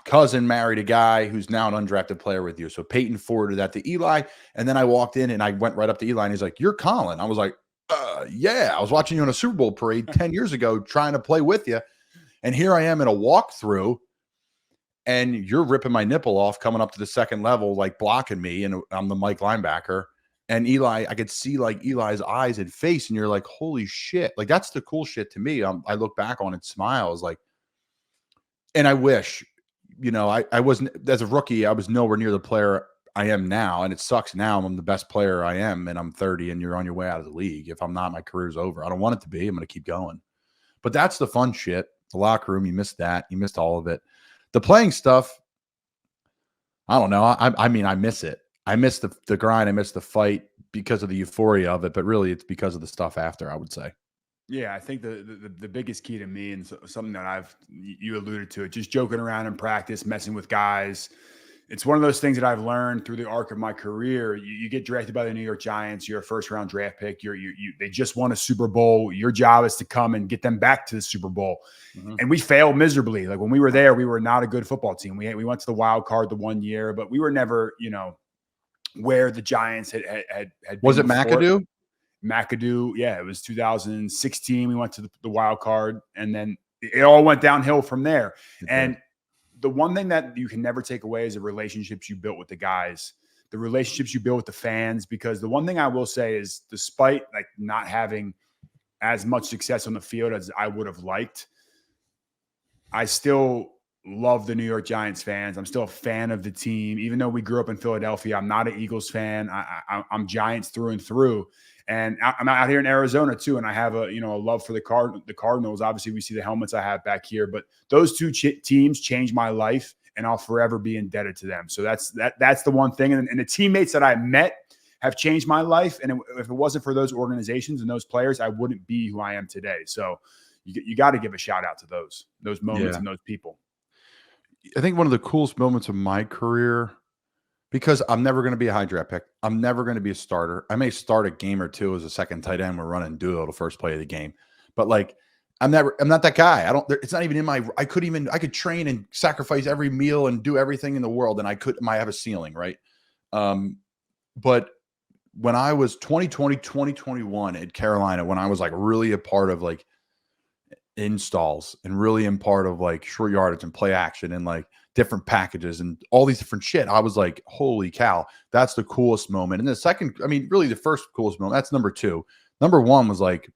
cousin married a guy who's now an undrafted player with you. So Peyton forwarded that to Eli, and then I walked in and I went right up to Eli, and he's like, you're Colin. I was like, yeah, I was watching you on a Super Bowl parade 10 years ago trying to play with you. And here I am in a walkthrough and you're ripping my nipple off coming up to the second level, like blocking me. And I'm the Mike linebacker. And Eli, I could see like Eli's eyes and face. And you're like, holy shit. Like, that's the cool shit to me. I look back on it, smiles like, and I wish, I wasn't, as a rookie, I was nowhere near the player I am now, and it sucks now. I'm the best player I am, and I'm 30, and you're on your way out of the league. If I'm not, my career's over. I don't want it to be. I'm going to keep going. But that's the fun shit. The locker room, you missed that. You missed all of it. The playing stuff, I don't know. I mean, I miss it. I miss the grind. I miss the fight because of the euphoria of it, but really it's because of the stuff after, I would say. Yeah, I think the biggest key to me, and something that you alluded to it, just joking around in practice, messing with guys. It's one of those things that I've learned through the arc of my career. You get drafted by the New York Giants. You're a first-round draft pick. They just won a Super Bowl. Your job is to come and get them back to the Super Bowl. Mm-hmm. And we failed miserably. Like, when we were there, we were not a good football team. We went to the wild card the one year, but we were never, where the Giants had Was it McAdoo? McAdoo, yeah. It was 2016. We went to the wild card, and then it all went downhill from there. And the one thing that you can never take away is the relationships you built with the guys, the relationships you build with the fans. Because the one thing I will say is, despite like not having as much success on the field as I would have liked, I still love the New York Giants fans. I'm still a fan of the team. Even though we grew up in Philadelphia, I'm not an Eagles fan. I'm Giants through and through. And I'm out here in Arizona too, and I have a love for the Cardinals. Obviously, we see the helmets I have back here, but those two teams changed my life, and I'll forever be indebted to them. So that's the one thing. And the teammates that I met have changed my life. And if it wasn't for those organizations and those players, I wouldn't be who I am today. So you got to give a shout out to those moments and those people. I think one of the coolest moments of my career, because I'm never going to be a high draft pick. I'm never going to be a starter. I may start a game or two as a second tight end. We're running duo the first play of the game, but like, I'm not that guy. It's not even in my, I could train and sacrifice every meal and do everything in the world. And I might have a ceiling. Right. But when I was 2020, 2021 at Carolina, when I was like really a part of like installs and really in part of like short yardage and play action and like different packages and all these different shit, I was like, holy cow, that's the coolest moment. And the second, I mean, really the first coolest moment, that's number two. Number one was like,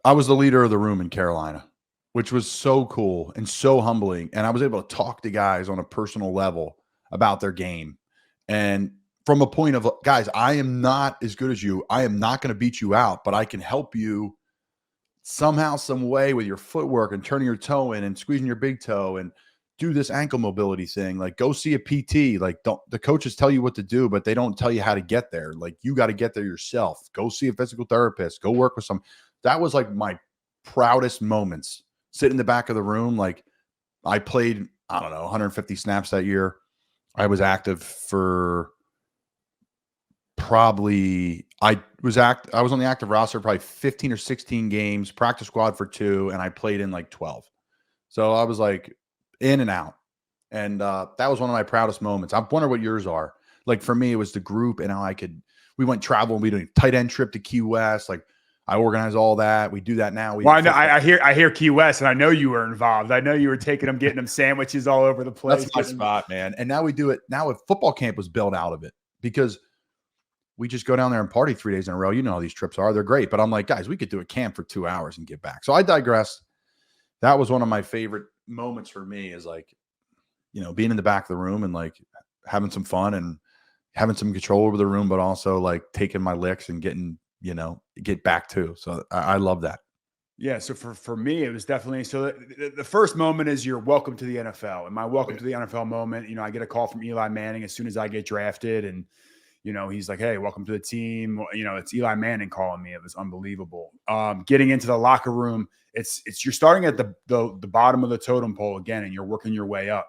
I was the leader of the room in Carolina, which was so cool and so humbling. And I was able to talk to guys on a personal level about their game. And from a point of, guys, I am not as good as you. I am not going to beat you out, but I can help you somehow, some way with your footwork and turning your toe in and squeezing your big toe and do this ankle mobility thing. Like, go see a PT. Like, the coaches tell you what to do, but they don't tell you how to get there. Like, you got to get there yourself. Go see a physical therapist. Go work with some. That was like my proudest moments. Sit in the back of the room. Like, I played, I don't know, 150 snaps that year. I was active for probably, I was on the active roster probably 15 or 16 games, practice squad for 2, and I played in like 12. So I was like in and out. And that was one of my proudest moments. I wonder what yours are. Like, for me, it was the group and how we went travel and we did a tight end trip to Key West. Like, I organize all that. We do that now. I hear Key West, and I know you were involved. I know you were taking them, getting them sandwiches all over the place. That's my spot, man. And now we do it. Now, if football camp was built out of it, because we just go down there and party 3 days in a row. You know how these trips are. They're great. But I'm like, guys, we could do a camp for 2 hours and get back. So I digress. That was one of my favorite moments for me, is like, being in the back of the room and like having some fun and having some control over the room, but also like taking my licks and getting, get back to. So I love that. Yeah. So for me, it was definitely, so the first moment is your welcome to the NFL. And my welcome to the NFL moment, I get a call from Eli Manning as soon as I get drafted, and he's like, hey, welcome to the team. It's Eli Manning calling me. It was unbelievable. Getting into the locker room, it's you're starting at the bottom of the totem pole again, and you're working your way up.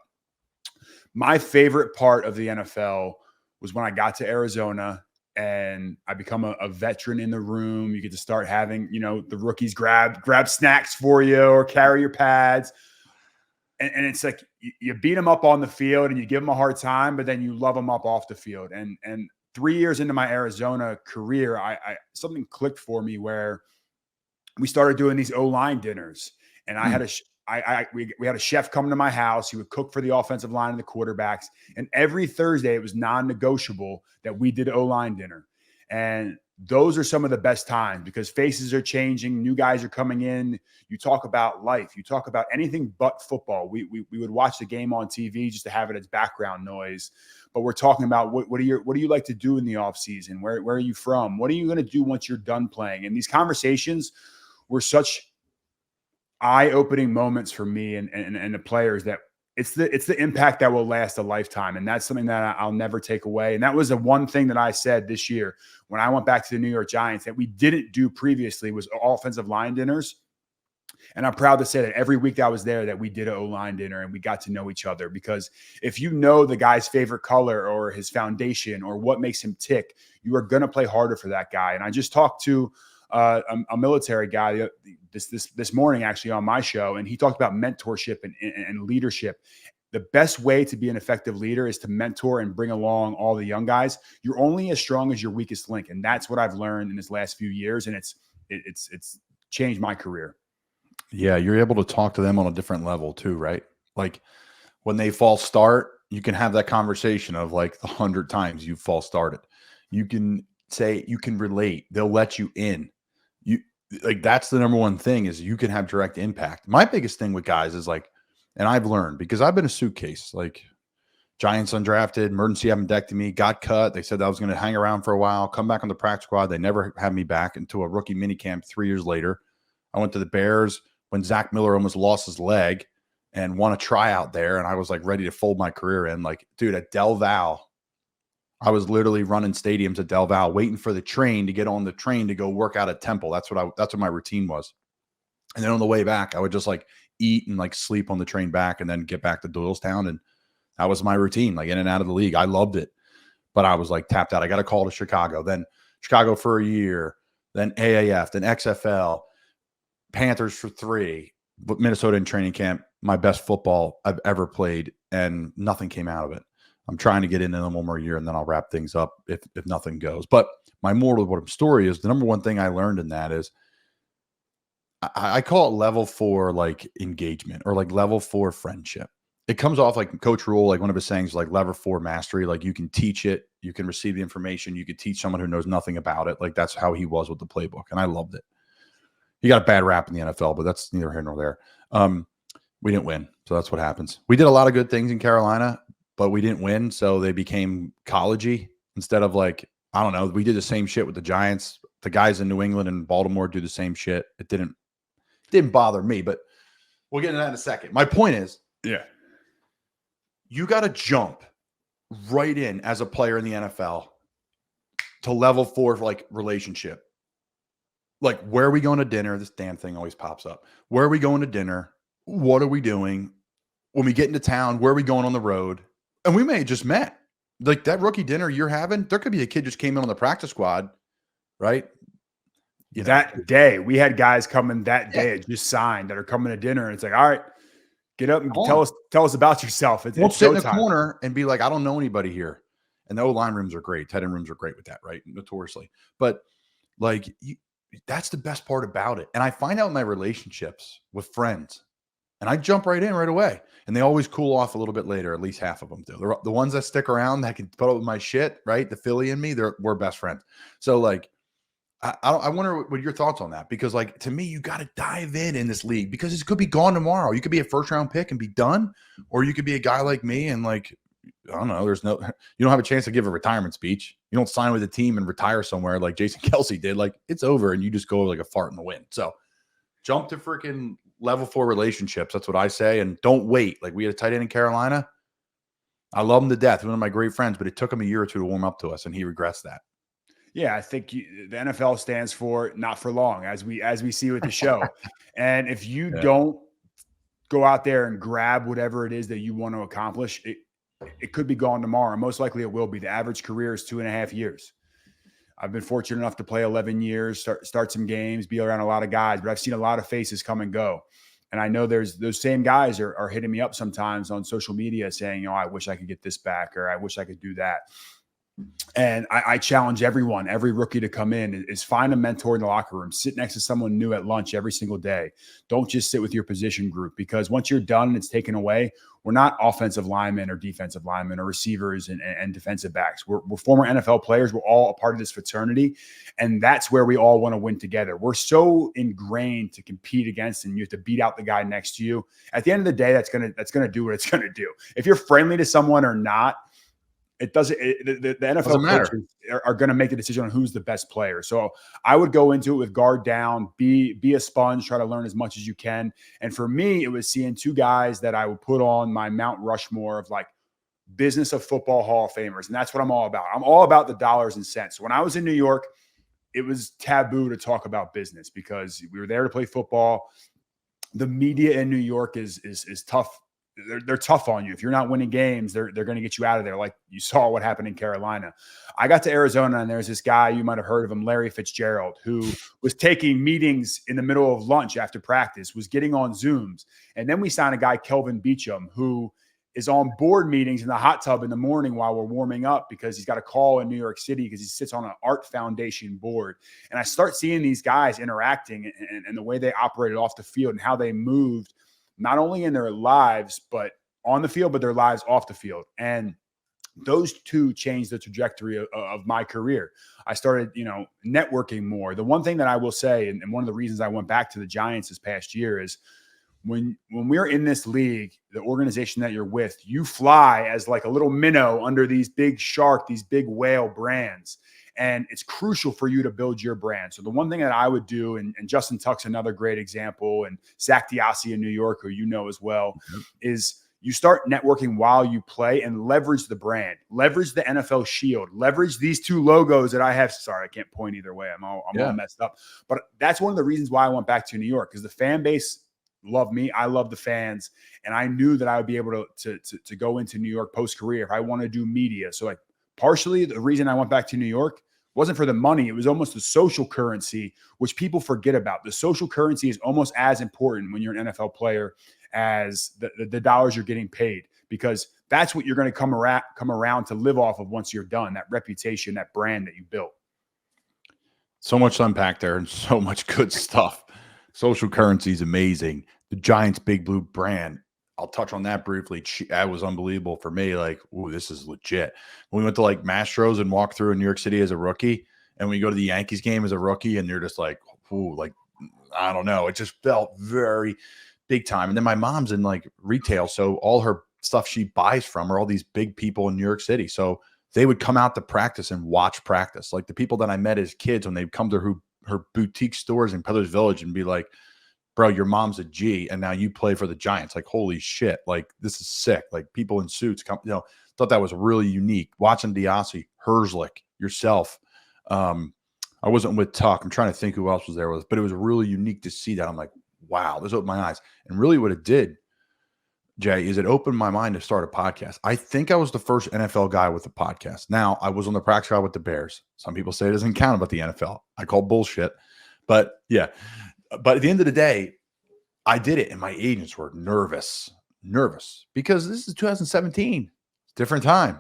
My favorite part of the NFL was when I got to Arizona and I become a veteran in the room. You get to start having, the rookies grab snacks for you or carry your pads. And it's like you beat them up on the field and you give them a hard time, but then you love them up off the field. And 3 years into my Arizona career, I something clicked for me where we started doing these O-line dinners, and I had we had a chef come to my house. He would cook for the offensive line and the quarterbacks. And every Thursday it was non-negotiable that we did O-line dinner. And those are some of the best times because faces are changing. New guys are coming in. You talk about life. You talk about anything but football. We would watch the game on TV just to have it as background noise. But we're talking about what do you like to do in the offseason? Where are you from? What are you going to do once you're done playing? And these conversations were such eye-opening moments for me and the players that it's the impact that will last a lifetime. And that's something that I'll never take away. And that was the one thing that I said this year when I went back to the New York Giants that we didn't do previously was offensive line dinners. And I'm proud to say that every week that I was there that we did an O-line dinner and we got to know each other, because if you know the guy's favorite color or his foundation or what makes him tick, you are going to play harder for that guy. And I just talked to a military guy this morning actually on my show, and he talked about mentorship and leadership. The best way to be an effective leader is to mentor and bring along all the young guys. You're only as strong as your weakest link, and that's what I've learned in this last few years, and it's changed my career. Yeah, you're able to talk to them on a different level too, right? Like when they false start, you can have that conversation of like the 100 times you false started. You can say, you can relate. They'll let you in. You like, that's the number one thing is you can have direct impact. My biggest thing with guys is like, and I've learned because I've been a suitcase, like Giants undrafted, emergency appendectomy, got cut. They said I was going to hang around for a while, come back on the practice squad. They never had me back into a rookie minicamp 3 years later. I went to the Bears when Zach Miller almost lost his leg and won a tryout there. And I was like ready to fold my career in. Like, dude, at Del Val, I was literally running stadiums at Del Val, waiting for the train to get on the train to go work out at Temple. That's what my routine was. And then on the way back, I would just like eat and like sleep on the train back and then get back to Doylestown. And that was my routine, like in and out of the league. I loved it, but I was like tapped out. I got a call to Chicago, then Chicago for a year, then AAF, then XFL, Panthers for 3, but Minnesota in training camp, my best football I've ever played, and nothing came out of it. I'm trying to get into them one more year, and then I'll wrap things up if nothing goes. But my moral of the story is the number one thing I learned in that is I call it level 4 like engagement or like level 4 friendship. It comes off like Coach Rule, like one of his sayings, like level 4 mastery. Like you can teach it, you can receive the information, you could teach someone who knows nothing about it. Like that's how he was with the playbook, and I loved it. He got a bad rap in the NFL, but that's neither here nor there. We didn't win, so that's what happens. We did a lot of good things in Carolina, but we didn't win, so they became collegey instead of like, I don't know. We did the same shit with the Giants. The guys in New England and Baltimore do the same shit. It didn't bother me, but we'll get into that in a second. My point is, you got to jump right in as a player in the NFL to level 4 like relationship. Like, where are we going to dinner? This damn thing always pops up. Where are we going to dinner? What are we doing? When we get into town, where are we going on the road? And we may have just met. Like that rookie dinner you're having, there could be a kid just came in on the practice squad, right? You know, that day, we had guys coming that day that just signed that are coming to dinner. And it's like, all right, get up and tell us about yourself. Don't sit in a corner and be like, I don't know anybody here. And the O-line rooms are great. Tight end rooms are great with that, right? Notoriously. But like, that's the best part about it. And I find out in my relationships with friends, and I jump right in right away. And they always cool off a little bit later. At least half of them do. The ones that stick around that can put up with my shit, right? The Philly in me, we're best friends. So like, I wonder what your thoughts on that, because like to me, you got to dive in this league because it could be gone tomorrow. You could be a first-round pick and be done, or you could be a guy like me and like, I don't know. You don't have a chance to give a retirement speech. You don't sign with a team and retire somewhere like Jason Kelsey did. Like it's over and you just go like a fart in the wind. So jump to freaking level 4 relationships. That's what I say. And don't wait. Like we had a tight end in Carolina. I love him to death. One of my great friends, but it took him a year or 2 to warm up to us, and he regrets that. Yeah, I think the NFL stands for not for long, as we see with the show. And if you don't go out there and grab whatever it is that you want to accomplish, it could be gone tomorrow. Most likely it will be. The average career is 2.5 years. I've been fortunate enough to play 11 years, start some games, be around a lot of guys, but I've seen a lot of faces come and go. And I know there's those same guys are hitting me up sometimes on social media saying, I wish I could get this back, or I wish I could do that. And I challenge every rookie to come in is find a mentor in the locker room, sit next to someone new at lunch every single day. Don't just sit with your position group, because once you're done and it's taken away, we're not offensive linemen or defensive linemen or receivers and defensive backs. We're former NFL players. We're all a part of this fraternity. And that's where we all want to win together. We're so ingrained to compete against, and you have to beat out the guy next to you. At the end of the day, that's going to do what it's going to do. If you're friendly to someone or not, it doesn't. The NFL coaches are going to make the decision on who's the best player. So I would go into it with guard down, be a sponge, try to learn as much as you can. And for me, it was seeing 2 guys that I would put on my Mount Rushmore of like business of football Hall of Famers, and that's what I'm all about. I'm all about the dollars and cents. When I was in New York, it was taboo to talk about business because we were there to play football. The media in New York is tough. They're tough on you. If you're not winning games, they're going to get you out of there. Like you saw what happened in Carolina. I got to Arizona, and there's this guy, you might have heard of him, Larry Fitzgerald, who was taking meetings in the middle of lunch after practice, was getting on Zooms. And then we signed a guy, Kelvin Beachum, who is on board meetings in the hot tub in the morning while we're warming up because he's got a call in New York City because he sits on an art foundation board. And I start seeing these guys interacting and the way they operated off the field and how they moved, not only in their lives, but on the field, but their lives off the field. And those two changed the trajectory of my career. I started, networking more. The one thing that I will say, and one of the reasons I went back to the Giants this past year is when we're in this league, the organization that you're with, you fly as like a little minnow under these big shark, these big whale brands. And it's crucial for you to build your brand. So the one thing that I would do, and Justin Tuck's another great example, and Zach Diassi in New York, who you know as well, is you start networking while you play and leverage the brand, leverage the NFL shield, leverage these two logos that I have. Sorry, I can't point either way. I'm all messed up. But that's one of the reasons why I went back to New York, because the fan base loved me. I love the fans. And I knew that I would be able to go into New York post-career if I want to do media. So like partially the reason I went back to New York wasn't for the money. It was almost the social currency, which people forget about. The social currency is almost as important when you're an NFL player as the dollars you're getting paid, because that's what you're going to come around to live off of once you're done, that reputation, that brand that you built. So much to unpack there and so much good stuff. Social currency is amazing. The Giants' Big Blue brand, I'll touch on that briefly. That was unbelievable for me. Like, ooh, this is legit. When we went to like Mastros and walked through in New York City as a rookie, and we go to the Yankees game as a rookie, and you're just like, ooh, like, I don't know. It just felt very big time. And then my mom's in like retail, so all her stuff she buys from are all these big people in New York City. So they would come out to practice and watch practice. Like the people that I met as kids, when they'd come to her boutique stores in Peddler's Village and be like, bro, your mom's a G, and now you play for the Giants. Like, holy shit. Like, this is sick. Like, people in suits come, thought that was really unique. Watching Diassi, Herzlich, yourself. I wasn't with Tuck. I'm trying to think who else was there with us, but it was really unique to see that. I'm like, wow, this opened my eyes. And really what it did, Jay, is it opened my mind to start a podcast. I think I was the first NFL guy with a podcast. Now, I was on the practice squad with the Bears. Some people say it doesn't count about the NFL. I call bullshit. But yeah. But at the end of the day, I did it, and my agents were nervous because this is 2017, different time.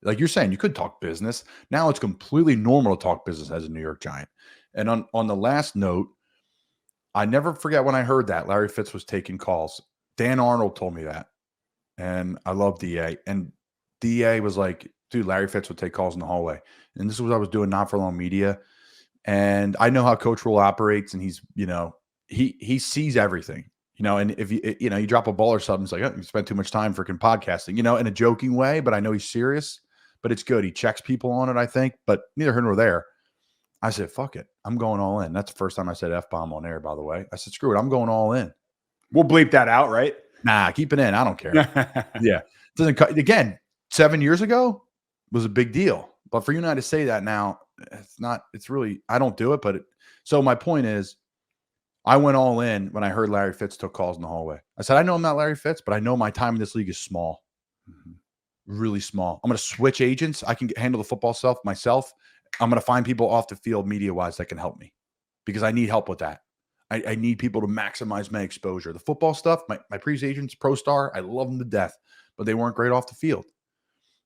Like you're saying, you could talk business. Now it's completely normal to talk business as a New York Giant. And on the last note, I never forget when I heard that Larry Fitz was taking calls. Dan Arnold told me that, and I love DA. And DA was like, dude, Larry Fitz would take calls in the hallway. And this is what I was doing, Not For Long Media. And I know how Coach Rule operates, and he's, he sees everything, and if you drop a ball or something, it's like, oh, you spent too much time freaking podcasting, in a joking way, but I know he's serious, but it's good. He checks people on it, I think, but neither here nor there. I said, fuck it. I'm going all in. That's the first time I said F-bomb on air, by the way. I said, screw it. I'm going all in. We'll bleep that out, right? Nah, keep it in. I don't care. Yeah. It doesn't cut. Again, 7 years ago was a big deal, but for you and I to say that now, it's really, I don't do it, but so my point is, I went all in when I heard Larry Fitz took calls in the hallway. I said, I know I'm not Larry Fitz, but I know my time in this league is small, really small. I'm going to switch agents. I can handle the football stuff myself. I'm going to find people off the field media-wise that can help me because I need help with that. I need people to maximize my exposure. The football stuff, my previous agents, ProStar, I love them to death, but they weren't great off the field.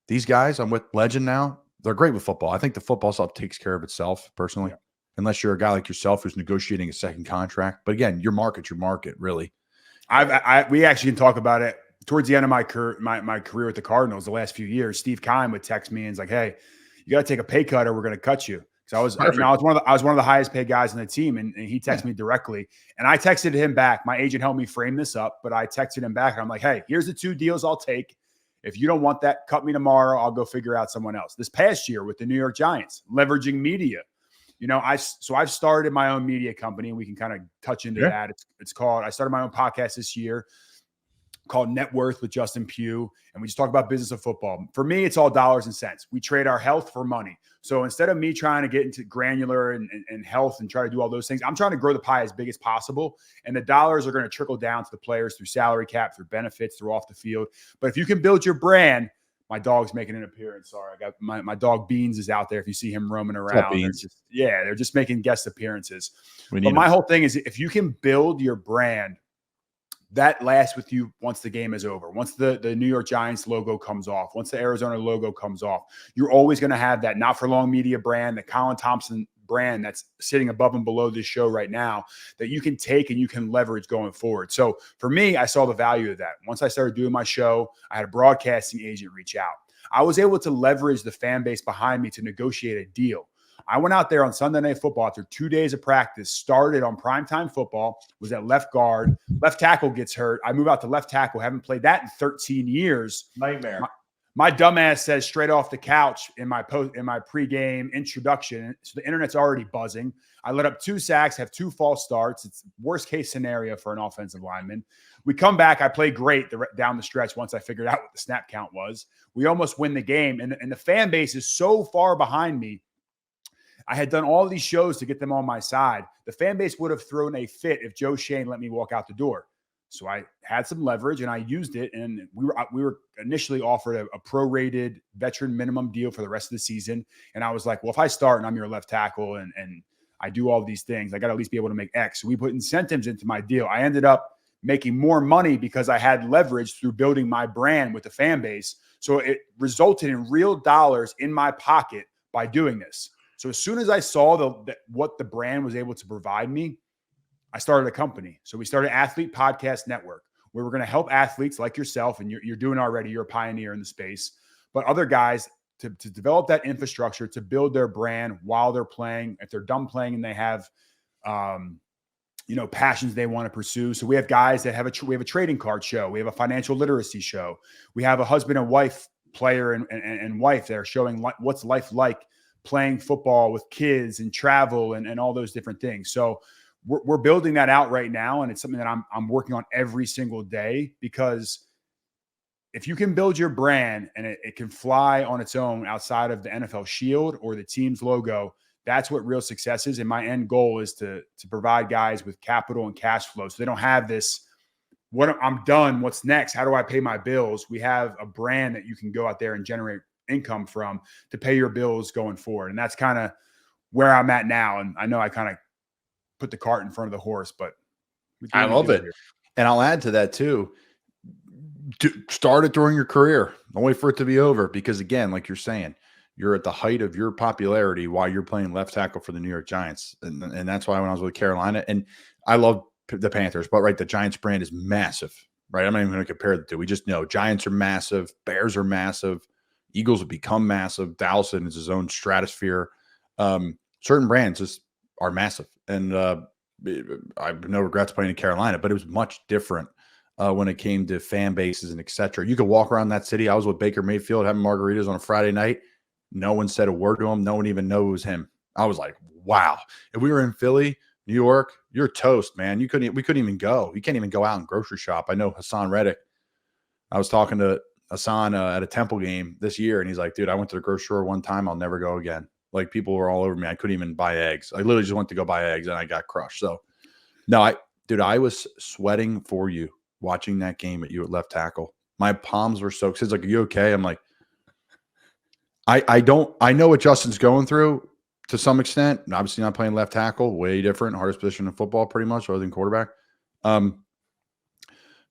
These guys, I'm with Legend now. They're great with football. I think the football stuff takes care of itself personally, unless you're a guy like yourself who's negotiating a second contract. But again, your market, really. We actually can talk about it towards the end of my career with the Cardinals. The last few years, Steve Keim would text me and it's like, "Hey, you got to take a pay cut or we're going to cut you." Because I was one of the highest paid guys on the team, and he texted me directly, and I texted him back. My agent helped me frame this up, but I texted him back, and I'm like, "Hey, here's the 2 deals I'll take. If you don't want that, cut me tomorrow. I'll go figure out someone else." This past year with the New York Giants, leveraging media, I've started my own media company, and we can kind of touch into that. It's called, I started my own podcast this year called Net Worth with Justin Pugh, and we just talk about business of football. For me, it's all dollars and cents. We trade our health for money. So instead of me trying to get into granular and health and try to do all those things, I'm trying to grow the pie as big as possible. And the dollars are going to trickle down to the players through salary cap, through benefits, through off the field. But if you can build your brand, my dog's making an appearance. Sorry, I got my dog Beans is out there. If you see him roaming around, they're just making guest appearances. But my whole thing is, if you can build your brand, that lasts with you once the game is over. Once the New York Giants logo comes off, once the Arizona logo comes off, you're always going to have that Not For Long Media brand, the Colin Thompson brand that's sitting above and below this show right now that you can take and you can leverage going forward. So for me, I saw the value of that. Once I started doing my show, I had a broadcasting agent reach out. I was able to leverage the fan base behind me to negotiate a deal. I went out there on Sunday Night Football after 2 days of practice, started on primetime football, was at left guard. Left tackle gets hurt. I move out to left tackle. Haven't played that in 13 years. Nightmare. My dumbass says straight off the couch in my pregame introduction. So the internet's already buzzing. I let up 2 sacks, have 2 false starts. It's worst case scenario for an offensive lineman. We come back. I play great down the stretch once I figured out what the snap count was. We almost win the game. And the fan base is so far behind me. I had done all these shows to get them on my side. The fan base would have thrown a fit if Joe Shane let me walk out the door. So I had some leverage and I used it. And we were initially offered a prorated veteran minimum deal for the rest of the season. And I was like, well, if I start and I'm your left tackle and I do all these things, I got to at least be able to make X. So we put incentives into my deal. I ended up making more money because I had leverage through building my brand with the fan base. So it resulted in real dollars in my pocket by doing this. So as soon as I saw what the brand was able to provide me, I started a company. So we started Athlete Podcast Network, where we're going to help athletes like yourself, and you're doing already. You're a pioneer in the space, but other guys to develop that infrastructure to build their brand while they're playing. If they're done playing and they have, passions they want to pursue. So we have guys that we have a trading card show. We have a financial literacy show. We have a husband and wife player and wife that are showing what's life like playing football with kids and travel and all those different things. So we're building that out right now. And it's something that I'm working on every single day, because if you can build your brand and it can fly on its own outside of the NFL shield or the team's logo, that's what real success is. And my end goal is to provide guys with capital and cash flow. So they don't have this, I'm done. What's next? How do I pay my bills? We have a brand that you can go out there and generate income from to pay your bills going forward. And that's kind of where I'm at now. And I know I kind of put the cart in front of the horse, but I love it. And I'll add to that too. Start it during your career. Don't wait for it to be over, because again, like you're saying, you're at the height of your popularity while you're playing left tackle for the New York Giants. And that's why when I was with Carolina, and I love the Panthers, but right, the Giants brand is massive, right? I'm not even going to compare the two. We just know Giants are massive. Bears are massive. Eagles have become massive. Dowson is his own stratosphere. Certain brands just are massive. And I have no regrets playing in Carolina, but it was much different when it came to fan bases and et cetera. You could walk around that city. I was with Baker Mayfield having margaritas on a Friday night. No one said a word to him. No one even knew it was him. I was like, wow. If we were in Philly, New York, you're toast, man. We couldn't even go. You can't even go out and grocery shop. I know Hassan Reddick. I was talking to Hassan at a Temple game this year, and he's like, dude, I went to the grocery store one time. I'll never go again. Like, people were all over me. I couldn't even buy eggs. I literally just went to go buy eggs, and I got crushed. So, no, I was sweating for you watching that game at you at left tackle. My palms were soaked. He's like, are you okay? I'm like, I know what Justin's going through to some extent. And obviously not playing left tackle, way different, hardest position in football pretty much, other than quarterback.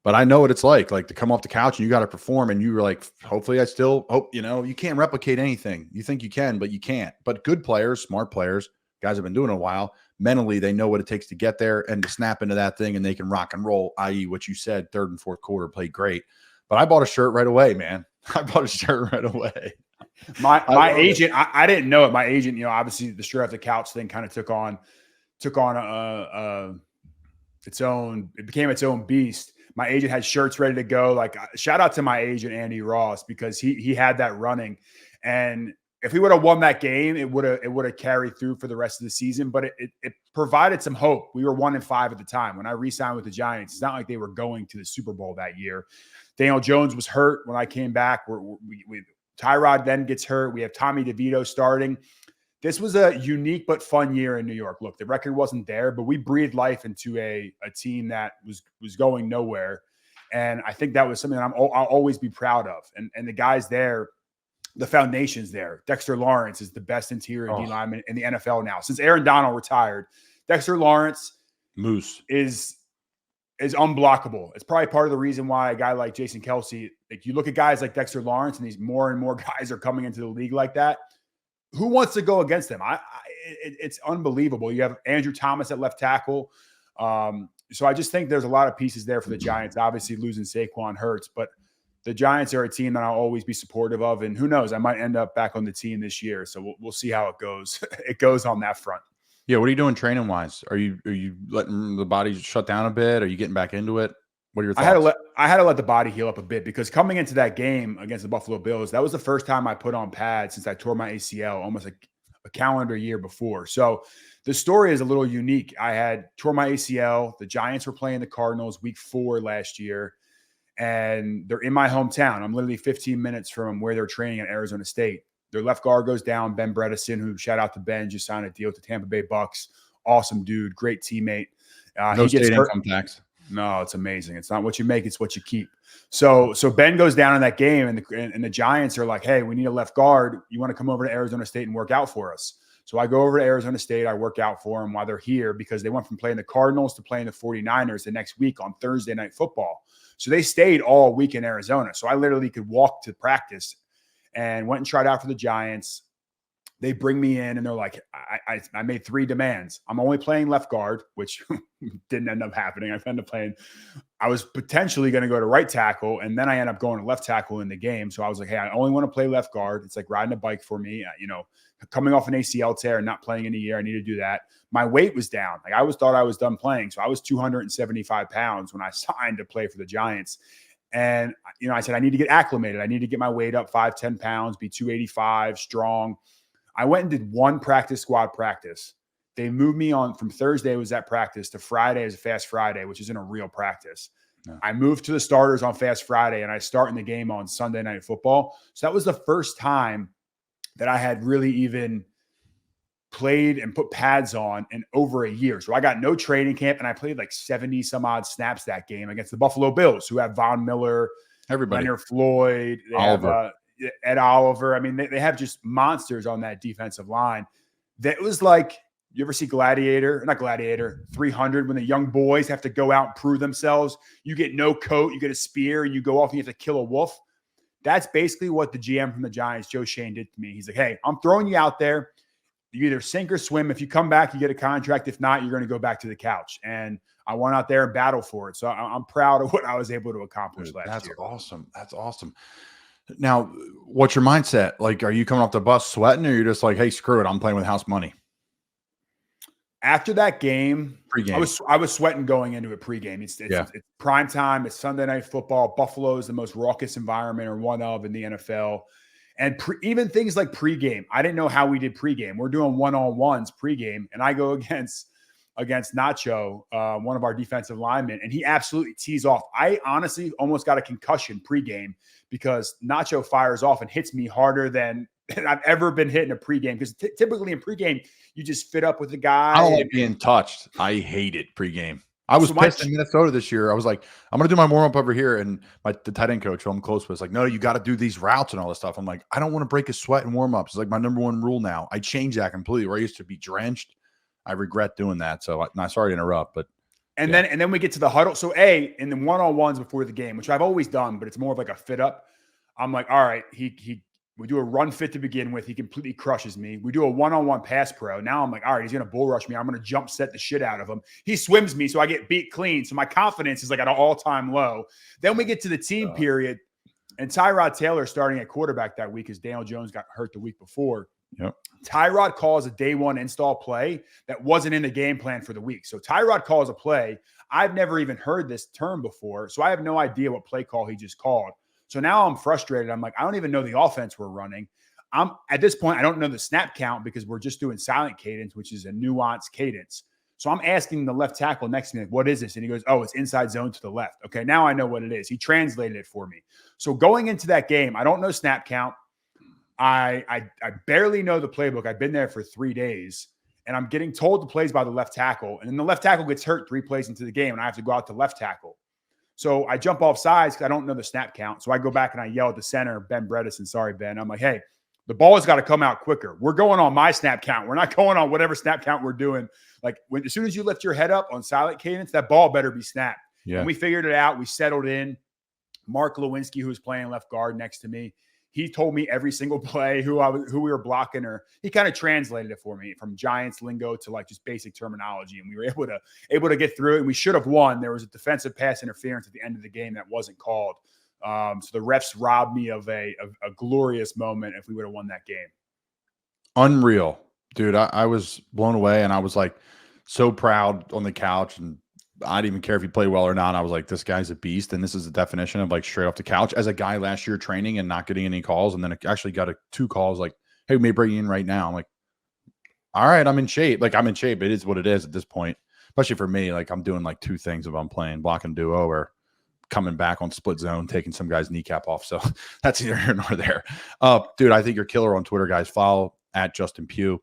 But I know what it's like to come off the couch and you got to perform, and you were like, hopefully I still hope, you can't replicate anything. You think you can, but you can't. But good players, smart players, guys have been doing it a while. Mentally, they know what it takes to get there and to snap into that thing, and they can rock and roll, i.e. what you said, third and fourth quarter, played great. But I bought a shirt right away, man. I bought a shirt right away. My agent, I didn't know it. My agent, obviously the straight off the couch thing kind of took on it became its own beast. My agent had shirts ready to go. Like, shout out to my agent, Andy Ross, because he had that running. And if we would have won that game, it would have carried through for the rest of the season, but it provided some hope. We were 1-5 at the time. When I re-signed with the Giants, it's not like they were going to the Super Bowl that year. Daniel Jones was hurt when I came back. Tyrod then gets hurt. We have Tommy DeVito starting. This was a unique but fun year in New York. Look, the record wasn't there, but we breathed life into a team that was going nowhere. And I think that was something that I'll always be proud of. And the guys there, the foundation's there. Dexter Lawrence is the best interior D lineman in the NFL now. Since Aaron Donald retired, Dexter Lawrence Moose is unblockable. It's probably part of the reason why a guy like Jason Kelsey, like, you look at guys like Dexter Lawrence, and these more and more guys are coming into the league like that. who wants to go against them? It's unbelievable. You have Andrew Thomas at left tackle. So I just think there's a lot of pieces there for the Giants. Obviously, losing Saquon hurts, but the Giants are a team that I'll always be supportive of. And who knows, I might end up back on the team this year. So we'll see how it goes. It goes on that front. Yeah, what are you doing training wise? Are you letting the body shut down a bit? Are you getting back into it? What are your thoughts? I had to let the body heal up a bit, because coming into that game against the Buffalo Bills, that was the first time I put on pads since I tore my ACL almost a calendar year before. So the story is a little unique. I had tore my ACL. The Giants were playing the Cardinals week 4 last year, and they're in my hometown. I'm literally 15 minutes from where they're training at Arizona State. Their left guard goes down, Ben Bredesen, who, shout out to Ben, just signed a deal with the Tampa Bay Bucks. Awesome dude, great teammate. No state income tax. No, it's amazing. It's not what you make, it's what you keep. So Ben goes down in that game, and the Giants are like, hey, we need a left guard. You want to come over to Arizona State and work out for us? So I go over to Arizona State. I work out for them while they're here, because they went from playing the Cardinals to playing the 49ers the next week on Thursday Night Football. So they stayed all week in Arizona. So I literally could walk to practice, and went and tried out for the Giants. They bring me in, and they're like, I made 3 demands. I'm only playing left guard, which didn't end up happening. I was potentially going to go to right tackle, and then I ended up going to left tackle in the game. So I was like, hey, I only want to play left guard. It's like riding a bike for me. Coming off an ACL tear and not playing in a year, I need to do that. My weight was down. Like, I thought I was done playing. So I was 275 pounds when I signed to play for the Giants. And, I said, I need to get acclimated. I need to get my weight up 5-10 pounds, be 285, strong. I went and did 1 practice squad practice. They moved me on from Thursday was that practice to Friday is a Fast Friday, which isn't a real practice. No. I moved to the starters on Fast Friday, and I start in the game on Sunday Night Football. So that was the first time that I had really even played and put pads on in over a year. So I got no training camp, and I played like 70 some odd snaps that game against the Buffalo Bills, who have Von Miller, everybody, Leonard Floyd, they have Ed Oliver. I mean, they have just monsters on that defensive line. That was like, you ever see Not Gladiator, 300, when the young boys have to go out and prove themselves. You get no coat, you get a spear, and you go off and you have to kill a wolf. That's basically what the GM from the Giants, Joe Shane, did to me. He's like, hey, I'm throwing you out there. You either sink or swim. If you come back, you get a contract. If not, you're going to go back to the couch. And I went out there and battled for it. So I'm proud of what I was able to accomplish last year. That's awesome. Now, what's your mindset? Like, are you coming off the bus sweating, or you're just like, hey, screw it, I'm playing with house money? After that game, pre-game, I was sweating going into it pregame. It's prime time. It's Sunday Night Football. Buffalo is the most raucous environment, or one of, in the NFL. And even things like pregame, I didn't know how we did pregame. We're doing one-on-ones pregame, and I go against Nacho, one of our defensive linemen, and he absolutely tees off. I honestly almost got a concussion pregame, because Nacho fires off and hits me harder than I've ever been hit in a pregame. Because typically in pregame, you just fit up with the guy. I don't like being touched. I hate it pregame. I was pissed in Minnesota this year. I was like, I'm going to do my warm-up over here. And the tight end coach, who I'm close with, was like, no, you got to do these routes and all this stuff. I'm like, I don't want to break a sweat in warm-ups. It's like my number 1 rule now. I changed that completely. Where I used to be drenched, I regret doing that. So I'm sorry to interrupt, but. And then we get to the huddle. So in the one-on-ones before the game, which I've always done, but it's more of like a fit up. I'm like, all right, we do a run fit to begin with. He completely crushes me. We do a one-on-one pass pro. Now I'm like, all right, he's going to bull rush me. I'm going to jump set the shit out of him. He swims me, so I get beat clean. So my confidence is like at an all-time low. Then we get to the team period, and Tyrod Taylor starting at quarterback that week, as Daniel Jones got hurt the week before. Yep. Tyrod calls a day 1 install play that wasn't in the game plan for the week. So Tyrod calls a play. I've never even heard this term before, so I have no idea what play call he just called. So now I'm frustrated. I'm like, I don't even know the offense we're running. At this point, I don't know the snap count, because we're just doing silent cadence, which is a nuanced cadence. So I'm asking the left tackle next to me, like, what is this? And he goes, oh, it's inside zone to the left. Okay, now I know what it is. He translated it for me. So going into that game, I don't know snap count. I barely know the playbook. I've been there for 3 days, and I'm getting told the plays by the left tackle. And then the left tackle gets hurt 3 plays into the game, and I have to go out to left tackle. So I jump off sides because I don't know the snap count. So I go back and I yell at the center, Ben Bredesen. Sorry, Ben. I'm like, hey, the ball has got to come out quicker. We're going on my snap count. We're not going on whatever snap count we're doing. Like, as soon as you lift your head up on silent cadence, that ball better be snapped. Yeah. And we figured it out. We settled in. Mark Lewinsky, who was playing left guard next to me, he told me every single play, who we were blocking, or he kind of translated it for me from Giants lingo to like just basic terminology. And we were able to get through it. And we should have won. There was a defensive pass interference at the end of the game that wasn't called. So the refs robbed me of a glorious moment if we would have won that game. Unreal, dude. I was blown away, and I was like so proud on the couch, and I didn't even care if he played well or not. I was like, this guy's a beast, and this is the definition of like straight off the couch. As a guy last year training and not getting any calls, and then actually got 2 calls like, hey, we may bring you in right now. I'm like, all right, I'm in shape. Like, I'm in shape. It is what it is at this point, especially for me. Like, I'm doing like 2 things if I'm playing block and duo or coming back on split zone, taking some guy's kneecap off. So that's neither here nor there. Dude, I think you're killer on Twitter, guys. Follow at Justin Pugh.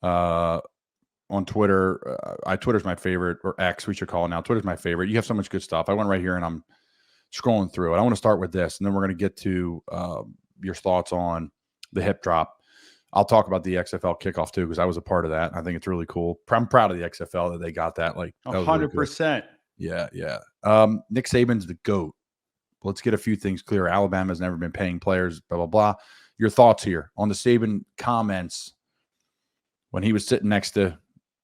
On Twitter, Twitter's my favorite, or X, we should call it now. Twitter's my favorite. You have so much good stuff. I went right here and I'm scrolling through it. I want to start with this, and then we're going to get to your thoughts on the hip drop. I'll talk about the XFL kickoff too, because I was a part of that. I think it's really cool. I'm proud of the XFL that they got that. Like 100%. Yeah. Nick Saban's the GOAT. Let's get a few things clear. Alabama's never been paying players, blah, blah, blah. Your thoughts here on the Saban comments when he was sitting next to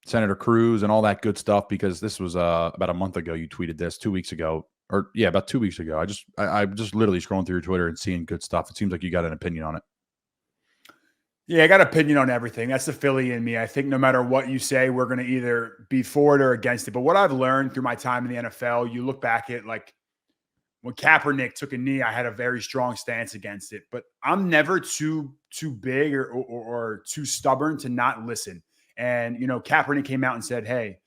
Senator Cruz and all that good stuff, because this was about a month ago. You tweeted this 2 weeks ago, or yeah, about 2 weeks ago. I'm just literally scrolling through your Twitter and seeing good stuff. It seems like you got an opinion on it. Yeah, I got an opinion on everything. That's the Philly in me. I think no matter what you say, we're going to either be for it or against it. But what I've learned through my time in the NFL, you look back at like when Kaepernick took a knee, I had a very strong stance against it. But I'm never too big or too stubborn to not listen. And, Kaepernick came out and said, hey,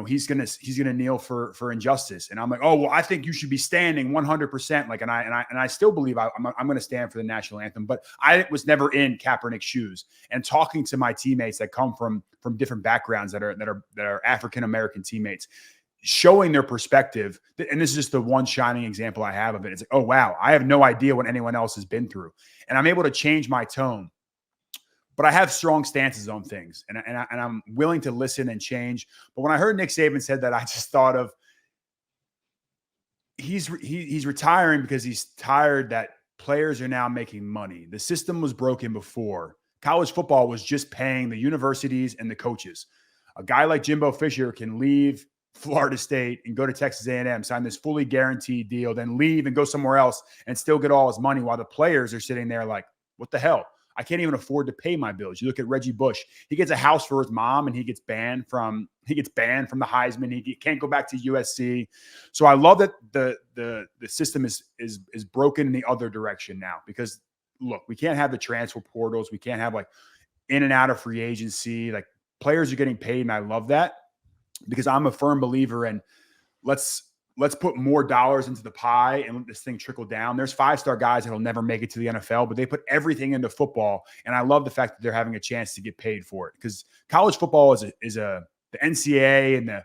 he's gonna kneel for injustice. And I'm like, oh, well, I think you should be standing 100%. Like, and I still believe I'm going to stand for the national anthem, but I was never in Kaepernick's shoes. And talking to my teammates that come from different backgrounds that are African-American teammates, showing their perspective. And this is just the one shining example I have of it. It's like, oh, wow, I have no idea what anyone else has been through. And I'm able to change my tone. But I have strong stances on things, and I'm willing to listen and change. But when I heard Nick Saban said that, I just thought of he's retiring because he's tired that players are now making money. The system was broken before. College football was just paying the universities and the coaches. A guy like Jimbo Fisher can leave Florida State and go to Texas A&M, sign this fully guaranteed deal, then leave and go somewhere else and still get all his money, while the players are sitting there like, what the hell? I can't even afford to pay my bills. You look at Reggie Bush. He gets a house for his mom, and he gets banned from the Heisman. He can't go back to USC. So I love that the system is broken in the other direction now, because look, we can't have the transfer portals. We can't have like in and out of free agency. Like, players are getting paid, and I love that, because I'm a firm believer in let's put more dollars into the pie and let this thing trickle down. There's 5-star guys that'll never make it to the NFL, but they put everything into football. And I love the fact that they're having a chance to get paid for it, because college football is the NCAA and the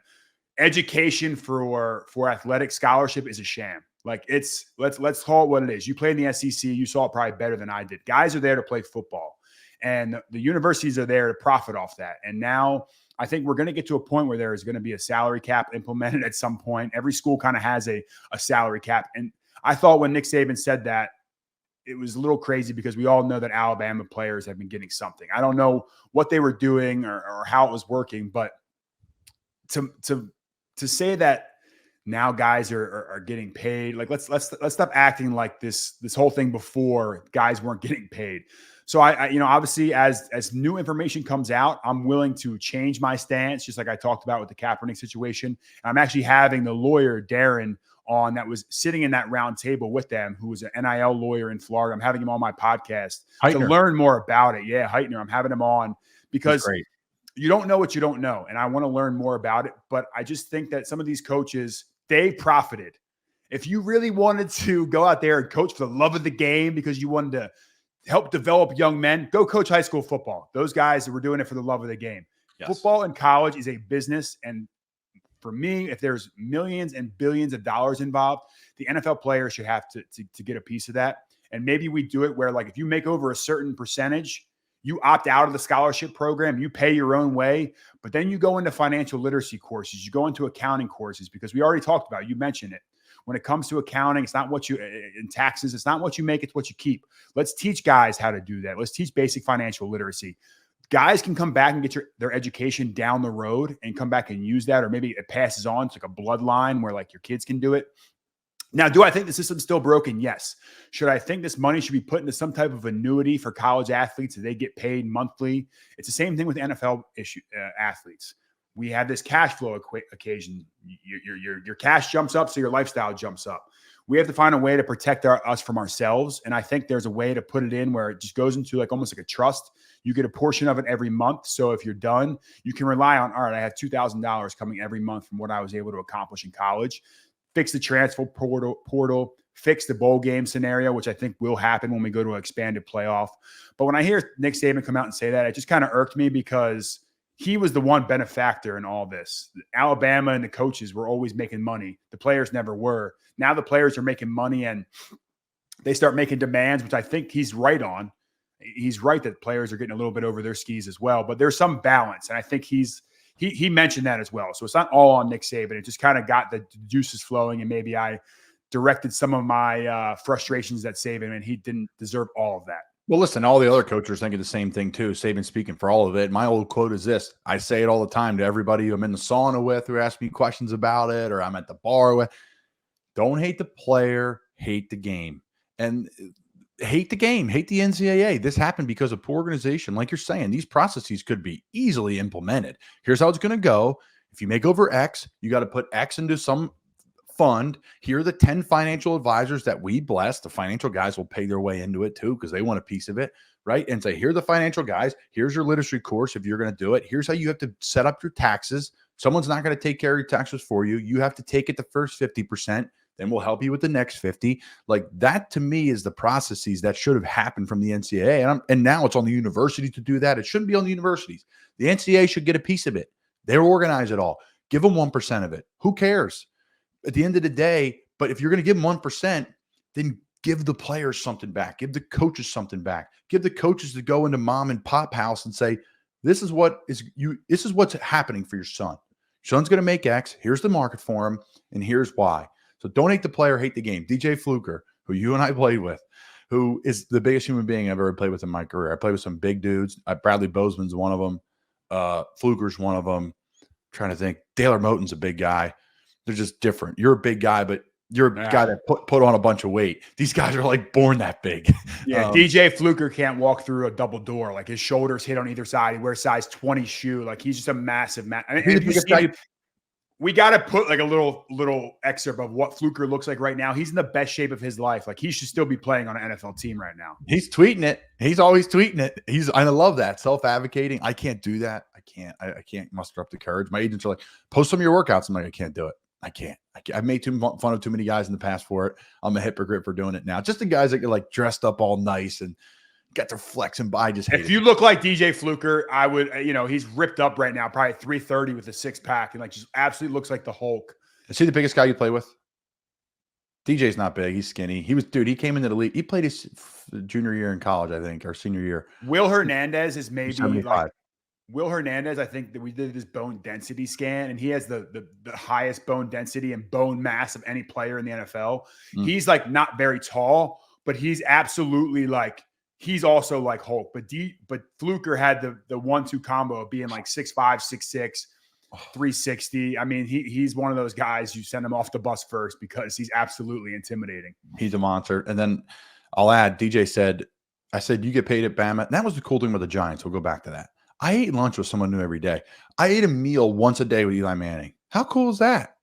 education for athletic scholarship is a sham. Like, let's call it what it is. You played in the SEC. You saw it probably better than I did. Guys are there to play football, and the universities are there to profit off that. And now I think we're going to get to a point where there is going to be a salary cap implemented at some point. Every school kind of has a salary cap. And I thought when Nick Saban said that, it was a little crazy, because we all know that Alabama players have been getting something. I don't know what they were doing or how it was working, but to say that now guys are getting paid, like let's stop acting like this whole thing before guys weren't getting paid. So I obviously as new information comes out, I'm willing to change my stance, just like I talked about with the Kaepernick situation. I'm actually having the lawyer, Darren, on that was sitting in that round table with them, who was an NIL lawyer in Florida. I'm having him on my podcast to learn more about it. Yeah, Heitner, I'm having him on because you don't know what you don't know. And I want to learn more about it. But I just think that some of these coaches, they profited. If you really wanted to go out there and coach for the love of the game because you wanted to help develop young men, go coach high school football. Those guys were doing it for the love of the game. Yes. Football in college is a business. And for me, if there's millions and billions of dollars involved, the NFL players should have to get a piece of that. And maybe we do it where, like, if you make over a certain percentage, you opt out of the scholarship program, you pay your own way, but then you go into financial literacy courses, you go into accounting courses, because we already talked about it, you mentioned it. When it comes to accounting, it's not what you in taxes, it's not what you make, it's what you keep. Let's teach guys how to do that. Let's teach basic financial literacy. Guys can come back and get their education down the road and come back and use that, or maybe it passes on. It's like a bloodline where like your kids can do it. Now, do I think the system's still broken? Yes. Should I think this money should be put into some type of annuity for college athletes so they get paid monthly? It's the same thing with NFL athletes. We have this cash flow occasion. Your cash jumps up, so your lifestyle jumps up. We have to find a way to protect us from ourselves. And I think there's a way to put it in where it just goes into like almost like a trust. You get a portion of it every month. So if you're done, you can rely on, all right, I have $2,000 coming every month from what I was able to accomplish in college. Fix the transfer portal, fix the bowl game scenario, which I think will happen when we go to an expanded playoff. But when I hear Nick Saban come out and say that, it just kind of irked me because he was the one benefactor in all this. Alabama and the coaches were always making money. The players never were. Now the players are making money and they start making demands, which I think he's right on. He's right that players are getting a little bit over their skis as well, but there's some balance. And I think he mentioned that as well. So it's not all on Nick Saban. It just kind of got the juices flowing, and maybe I directed some of my frustrations at Saban, and he didn't deserve all of that. Well, listen, all the other coaches are thinking the same thing too. Saban speaking for all of it. My old quote is this. I say it all the time to everybody I'm in the sauna with who asks me questions about it, or I'm at the bar with. Don't hate the player, hate the game. And hate the game, hate the NCAA. This happened because of poor organization. Like you're saying, these processes could be easily implemented. Here's how it's going to go. If you make over X, you got to put X into some fund. Here are the 10 financial advisors that we bless. The financial guys will pay their way into it too because they want a piece of it, right? And say, here are the financial guys. Here's your literacy course if you're going to do it. Here's how you have to set up your taxes. Someone's not going to take care of your taxes for you. You have to take it the first 50%. Then we'll help you with the next 50. Like that to me is the processes that should have happened from the NCAA. And now it's on the university to do that. It shouldn't be on the universities. The NCAA should get a piece of it. They organize it all. Give them 1% of it. Who cares? At the end of the day, but if you're going to give them 1%, then give the players something back. Give the coaches something back. Give the coaches to go into mom and pop house and say, this is what's happening for your son. Your son's going to make X. Here's the market for him, and here's why. So don't hate the player, hate the game. DJ Fluker, who you and I played with, who is the biggest human being I've ever played with in my career. I played with some big dudes. Bradley Bozeman's one of them. Fluker's one of them. I'm trying to think. Taylor Moton's a big guy. They're just different. You're a big guy, but you're a guy that put on a bunch of weight. These guys are like born that big. Yeah, DJ Fluker can't walk through a double door. Like his shoulders hit on either side. He wears size 20 shoe. Like he's just a massive man. I mean, we got to put like a little excerpt of what Fluker looks like right now. He's in the best shape of his life. Like he should still be playing on an NFL team right now. He's tweeting it. He's always tweeting it. I love that self-advocating. I can't do that. I can't muster up the courage. My agents are like, post some of your workouts. I'm like, I can't do it. I can't. I've made fun of too many guys in the past for it. I'm a hypocrite for doing it now. Just the guys that get like dressed up all nice and got their flexing by. If you look like DJ Fluker, I would, he's ripped up right now, probably 330 with a 6-pack, and like just absolutely looks like the Hulk. Is he the biggest guy you play with? DJ's not big. He's skinny. He came into the league. He played his junior year in college, I think, or senior year. Will Hernandez is maybe 75. like Will Hernandez. I think that we did this bone density scan, and he has the highest bone density and bone mass of any player in the NFL. He's like not very tall, but he's absolutely like, he's also like Hulk, but Fluker had the 1-2 combo of being like 6'5", 6'6", 360. I mean, he's one of those guys you send him off the bus first because he's absolutely intimidating. He's a monster. And then I'll add, DJ said, I said, you get paid at Bama. And that was the cool thing with the Giants. We'll go back to that. I ate lunch with someone new every day. I ate a meal once a day with Eli Manning. How cool is that?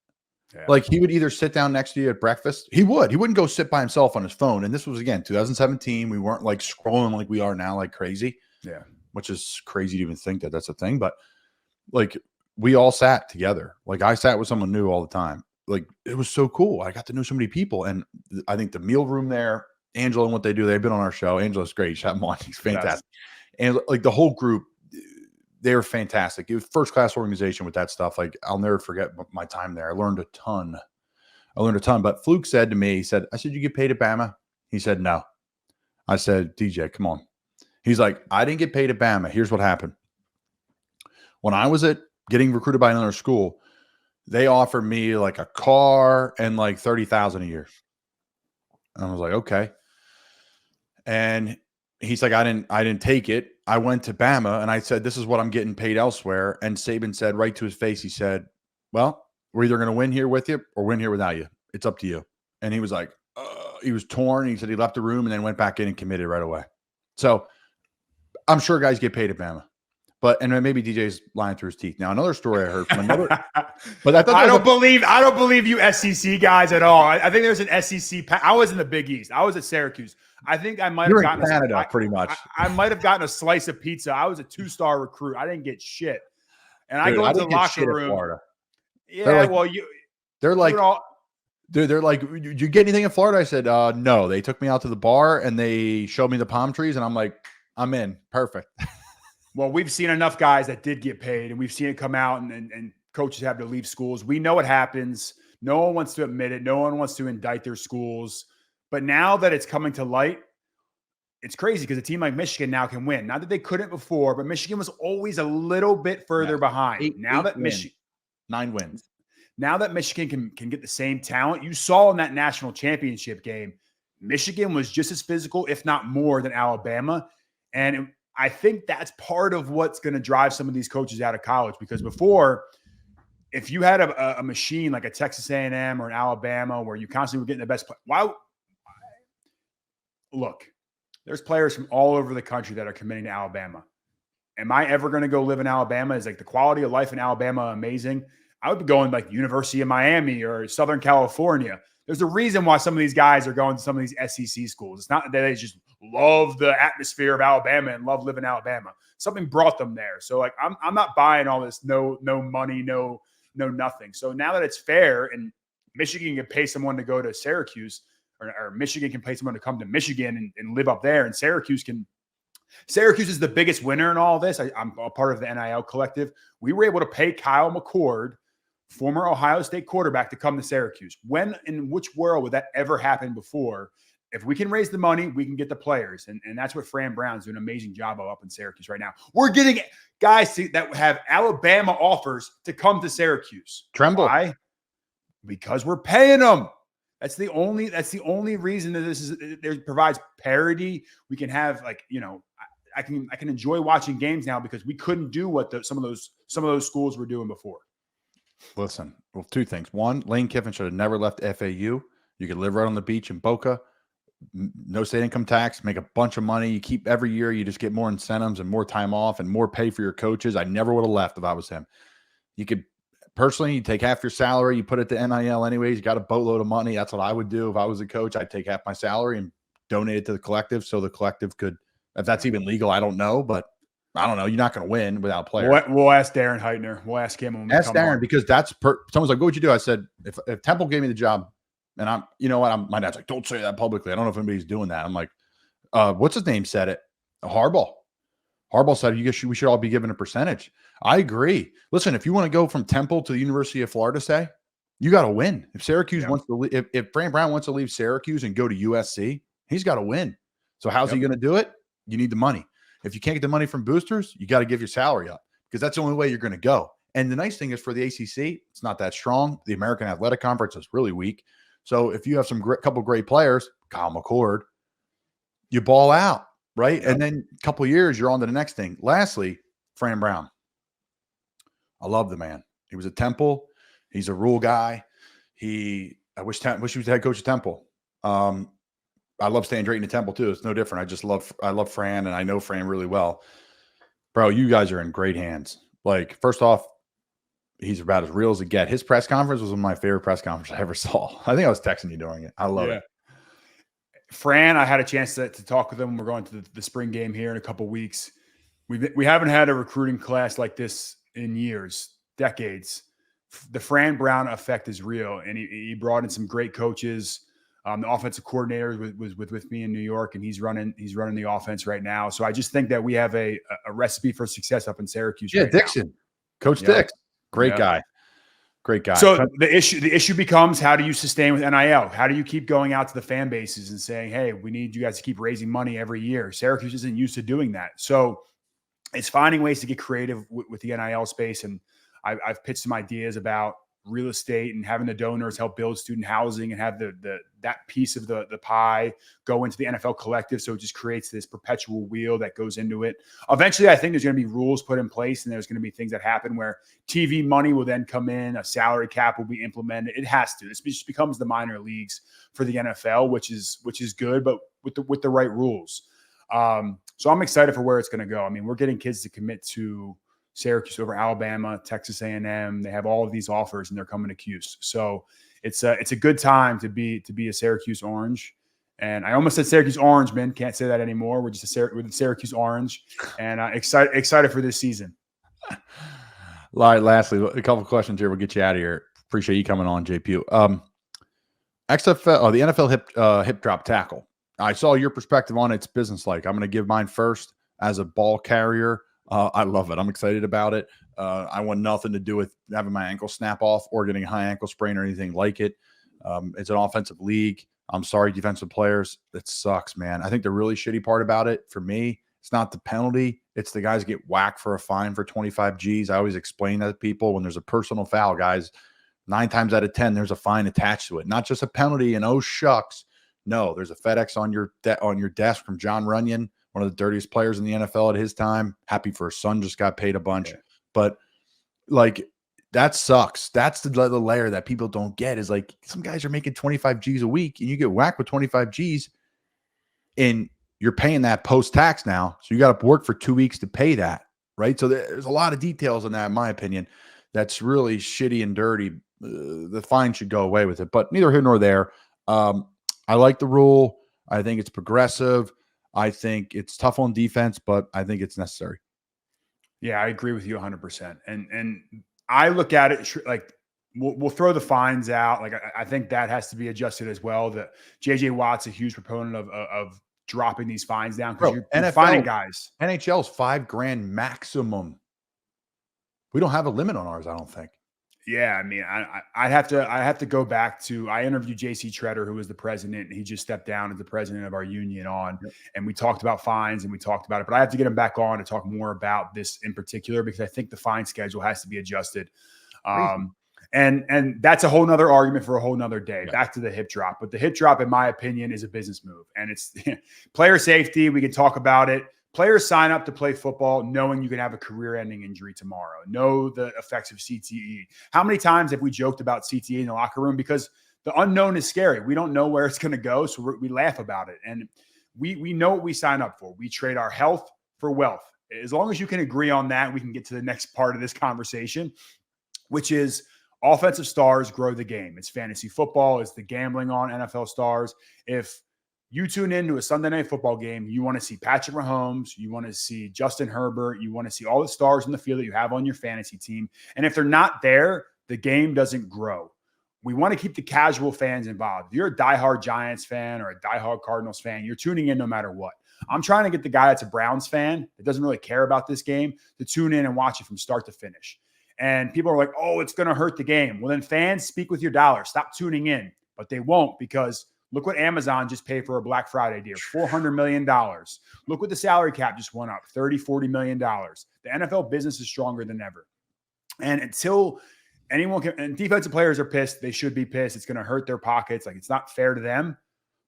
Yeah. Like he would either sit down next to you at breakfast. He wouldn't go sit by himself on his phone. And this was, again, 2017. We weren't like scrolling like we are now, like crazy. Yeah. Which is crazy to even think that that's a thing. But like we all sat together. Like I sat with someone new all the time. Like it was so cool. I got to know so many people. And I think the meal room there, Angela and what they do, they've been on our show. Angela's great. She's having on. He's fantastic. Yes. And like the whole group, they're fantastic. It was first-class organization with that stuff. Like I'll never forget my time there. I learned a ton. But Fluke said to me, I said, you get paid at Bama? He said, no. I said, DJ, come on. He's like, I didn't get paid at Bama. Here's what happened. When I was getting recruited by another school, they offered me like a car and like $30,000 a year. And I was like, okay. And he's like, I didn't take it. I went to Bama and I said, this is what I'm getting paid elsewhere. And Saban said right to his face, he said, well, we're either going to win here with you or win here without you. It's up to you. And he was like, he was torn. He said he left the room and then went back in and committed right away. So I'm sure guys get paid at Bama. But and maybe DJ's lying through his teeth. Now another story I heard from another, but I don't believe you SEC guys at all. I think there's an SEC. I was in the Big East. I was at Syracuse. I think I might have gotten Canada pretty much. I might have gotten a slice of pizza. I was a 2-star recruit. I didn't get shit. And Dude, I go into the locker room. Florida. Yeah, they're like, did you get anything in Florida? I said, no. They took me out to the bar and they showed me the palm trees, and I'm like, I'm in. Perfect. Well, we've seen enough guys that did get paid, and we've seen it come out, and coaches have to leave schools. We know what happens. No one wants to admit it. No one wants to indict their schools. But now that it's coming to light, it's crazy because a team like Michigan now can win. Not that they couldn't before, but Michigan was always a little bit further behind. Now that Michigan 9 wins. Now that Michigan can get the same talent, you saw in that national championship game, Michigan was just as physical, if not more, than Alabama. And I think that's part of what's going to drive some of these coaches out of college, because before, if you had a machine like a Texas A&M or an Alabama where you constantly were getting the best play, look, there's players from all over the country that are committing to Alabama. Am I ever going to go live in Alabama? Is like the quality of life in Alabama amazing? I would be going like University of Miami or Southern California. There's a reason why some of these guys are going to some of these SEC schools. It's not that they just love the atmosphere of Alabama and love living in Alabama. Something brought them there. So like, I'm not buying all this no money, no nothing. So now that it's fair and Michigan can pay someone to go to Syracuse, or Michigan can pay someone to come to Michigan and live up there, and Syracuse is the biggest winner in all this. I'm a part of the NIL collective. We were able to pay Kyle McCord, former Ohio State quarterback, to come to Syracuse. When, in which world would that ever happen before? If we can raise the money, we can get the players. And that's what Fran Brown's doing an amazing job of up in Syracuse right now. We're getting guys that have Alabama offers to come to Syracuse. Tremble. Why? Because we're paying them. That's the only reason that there provides parity. We can have, like, I can enjoy watching games now because we couldn't do what some of those schools were doing before. Listen, well, 2 things. One, Lane Kiffin should have never left FAU. You could live right on the beach in Boca, no state income tax, make a bunch of money. You keep every year, you just get more incentives and more time off and more pay for your coaches. I never would have left if I was him. You could personally, you take half your salary, you put it to NIL anyways. You got a boatload of money. That's what I would do if I was a coach. I'd take half my salary and donate it to the collective so the collective could, if that's even legal, I don't know, but I don't know. You're not going to win without players. We'll ask Darren Heitner. We'll ask him when we ask come Darren on. Because that's someone's like, what would you do? I said, if Temple gave me the job, and my dad's like, don't say that publicly. I don't know if anybody's doing that. I'm like, what's his name said it? Harbaugh. Harbaugh said we should all be given a percentage. I agree. Listen, if you want to go from Temple to the University of Florida, say, you got to win. If Syracuse wants to, if Fran Brown wants to leave Syracuse and go to USC, he's got to win. So how's he going to do it? You need the money. If you can't get the money from boosters, you got to give your salary up, because that's the only way you're going to go. And the nice thing is, for the ACC, it's not that strong. The American Athletic Conference is really weak. So if you have couple great players, Kyle McCord, you ball out, right? Yep. And then a couple of years, you're on to the next thing. Lastly, Fran Brown. I love the man. He was at Temple. He's a rule guy. I wish he was the head coach of Temple. I love Stan Drayton at Temple too. It's no different. I love Fran, and I know Fran really well. Bro, you guys are in great hands. Like, first off, he's about as real as it get. His press conference was one of my favorite press conferences I ever saw. I think I was texting you during it. I love it. Fran, I had a chance to talk with him. We're going to the spring game here in a couple weeks. We haven't had a recruiting class like this in years, decades. The Fran Brown effect is real, and he brought in some great coaches. The offensive coordinator was with me in New York, and he's running the offense right now. So I just think that we have a recipe for success up in Syracuse. Yeah, right Dixon, now. Coach Dix, great guy. So the issue becomes, how do you sustain with NIL? How do you keep going out to the fan bases and saying, hey, we need you guys to keep raising money every year? Syracuse isn't used to doing that. So it's finding ways to get creative with the NIL space. And I've pitched some ideas about real estate and having the donors help build student housing and have that piece of the pie go into the NFL collective. So it just creates this perpetual wheel that goes into it. Eventually, I think there's going to be rules put in place, and there's going to be things that happen where TV money will then come in, a salary cap will be implemented. It has to. This just becomes the minor leagues for the NFL, which is good, but with the right rules. So I'm excited for where it's going to go. I mean, we're getting kids to commit to Syracuse over Alabama, Texas A&M. They have all of these offers, and they're coming to Cuse. So it's a good time to be a Syracuse Orange. And I almost said Syracuse Orangeman. Can't say that anymore. We're just we're the Syracuse Orange, and excited for this season. All right. Lastly, a couple of questions here. We'll get you out of here. Appreciate you coming on, J. Pugh. XFL, the NFL hip drop tackle. I saw your perspective on it. It's businesslike. I'm going to give mine first as a ball carrier. I love it. I'm excited about it. I want nothing to do with having my ankle snap off or getting a high ankle sprain or anything like it. It's an offensive league. I'm sorry, defensive players. It sucks, man. I think the really shitty part about it for me, it's not the penalty. It's the guys get whacked for a fine for 25 G's. I always explain that to people. When there's a personal foul, guys, 9 times out of 10, there's a fine attached to it. Not just a penalty and oh shucks. No, there's a FedEx on your desk from John Runyon, one of the dirtiest players in the NFL at his time. Happy for his son, just got paid a bunch. Yeah. But like that sucks. That's the layer that people don't get is like some guys are making 25 G's a week and you get whacked with 25 G's and you're paying that post-tax now. So you got to work for 2 weeks to pay that, right? So there's a lot of details in that, in my opinion, that's really shitty and dirty. The fine should go away with it, but neither here nor there. I like the rule. I think it's progressive. I think it's tough on defense, but I think it's necessary. Yeah, I agree with you 100%. And I look at it like we'll throw the fines out. Like I think that has to be adjusted as well. The JJ Watt's a huge proponent of dropping these fines down because you're finding guys. NHL's $5,000 maximum. We don't have a limit on ours, I don't think. Yeah, I mean, I have to go back to I interviewed JC Treader, who was the president, and he just stepped down as the president of our union and we talked about fines and we talked about it. But I have to get him back on to talk more about this in particular because I think the fine schedule has to be adjusted. And that's a whole nother argument for a whole nother day. Yeah. Back to the hip drop. But the hip drop, in my opinion, is a business move. And it's player safety. We can talk about it. Players sign up to play football knowing you can have a career-ending injury tomorrow. Know the effects of CTE. How many times have we joked about CTE in the locker room? Because the unknown is scary. We don't know where it's going to go, so we laugh about it. And we know what we sign up for. We trade our health for wealth. As long as you can agree on that, we can get to the next part of this conversation, which is offensive stars grow the game. It's fantasy football. It's the gambling on NFL stars. If you tune into a Sunday night football game, you want to see Patrick Mahomes, you want to see Justin Herbert, you want to see all the stars in the field that you have on your fantasy team. And if they're not there, the game doesn't grow. We want to keep the casual fans involved. If you're a diehard Giants fan or a diehard Cardinals fan, you're tuning in no matter what. I'm trying to get the guy that's a Browns fan that doesn't really care about this game to tune in and watch it from start to finish. And people are like, oh, it's going to hurt the game. Well, then fans, speak with your dollar. Stop tuning in. But they won't because look what Amazon just paid for a Black Friday deal, $400 million. Look what the salary cap just went up, $40 million. The NFL business is stronger than ever. And until anyone can, and defensive players are pissed, they should be pissed. It's going to hurt their pockets. Like, it's not fair to them.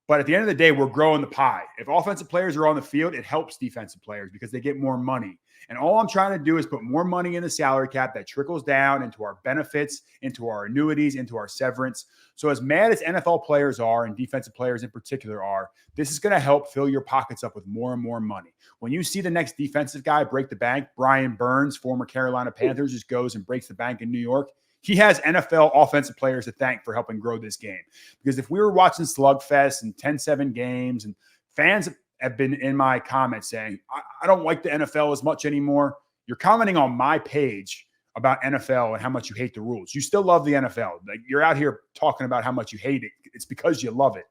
But at the end of the day, we're growing the pie. If offensive players are on the field, it helps defensive players because they get more money. And all I'm trying to do is put more money in the salary cap that trickles down into our benefits, into our annuities, into our severance. So as mad as NFL players are, and defensive players in particular are, this is going to help fill your pockets up with more and more money. When you see the next defensive guy break the bank, Brian Burns, former Carolina Panthers, just goes and breaks the bank in New York. He has NFL offensive players to thank for helping grow this game. Because if we were watching slugfest and 10-7 games, and fans have been in my comments saying, I don't like the NFL as much anymore. You're commenting on my page about NFL and how much you hate the rules. You still love the NFL. Like, you're out here talking about how much you hate it. It's because you love it.